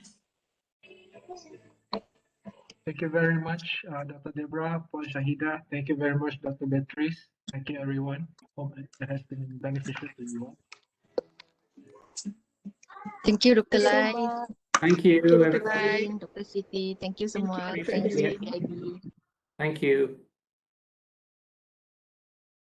Thank you very much, Dr. Debbra, Puan Shahida. Thank you very much, Dr. Beatrice. Thank you, everyone. Hope it has been beneficial to you all. Thank you, Dr. Thank you so Lai. much. Thank you. Thank you, Dr. Dr. Lai. Lin, Dr. Siti. Thank you Thank you. semua. Thank Thanks you. PPIB. Thank you.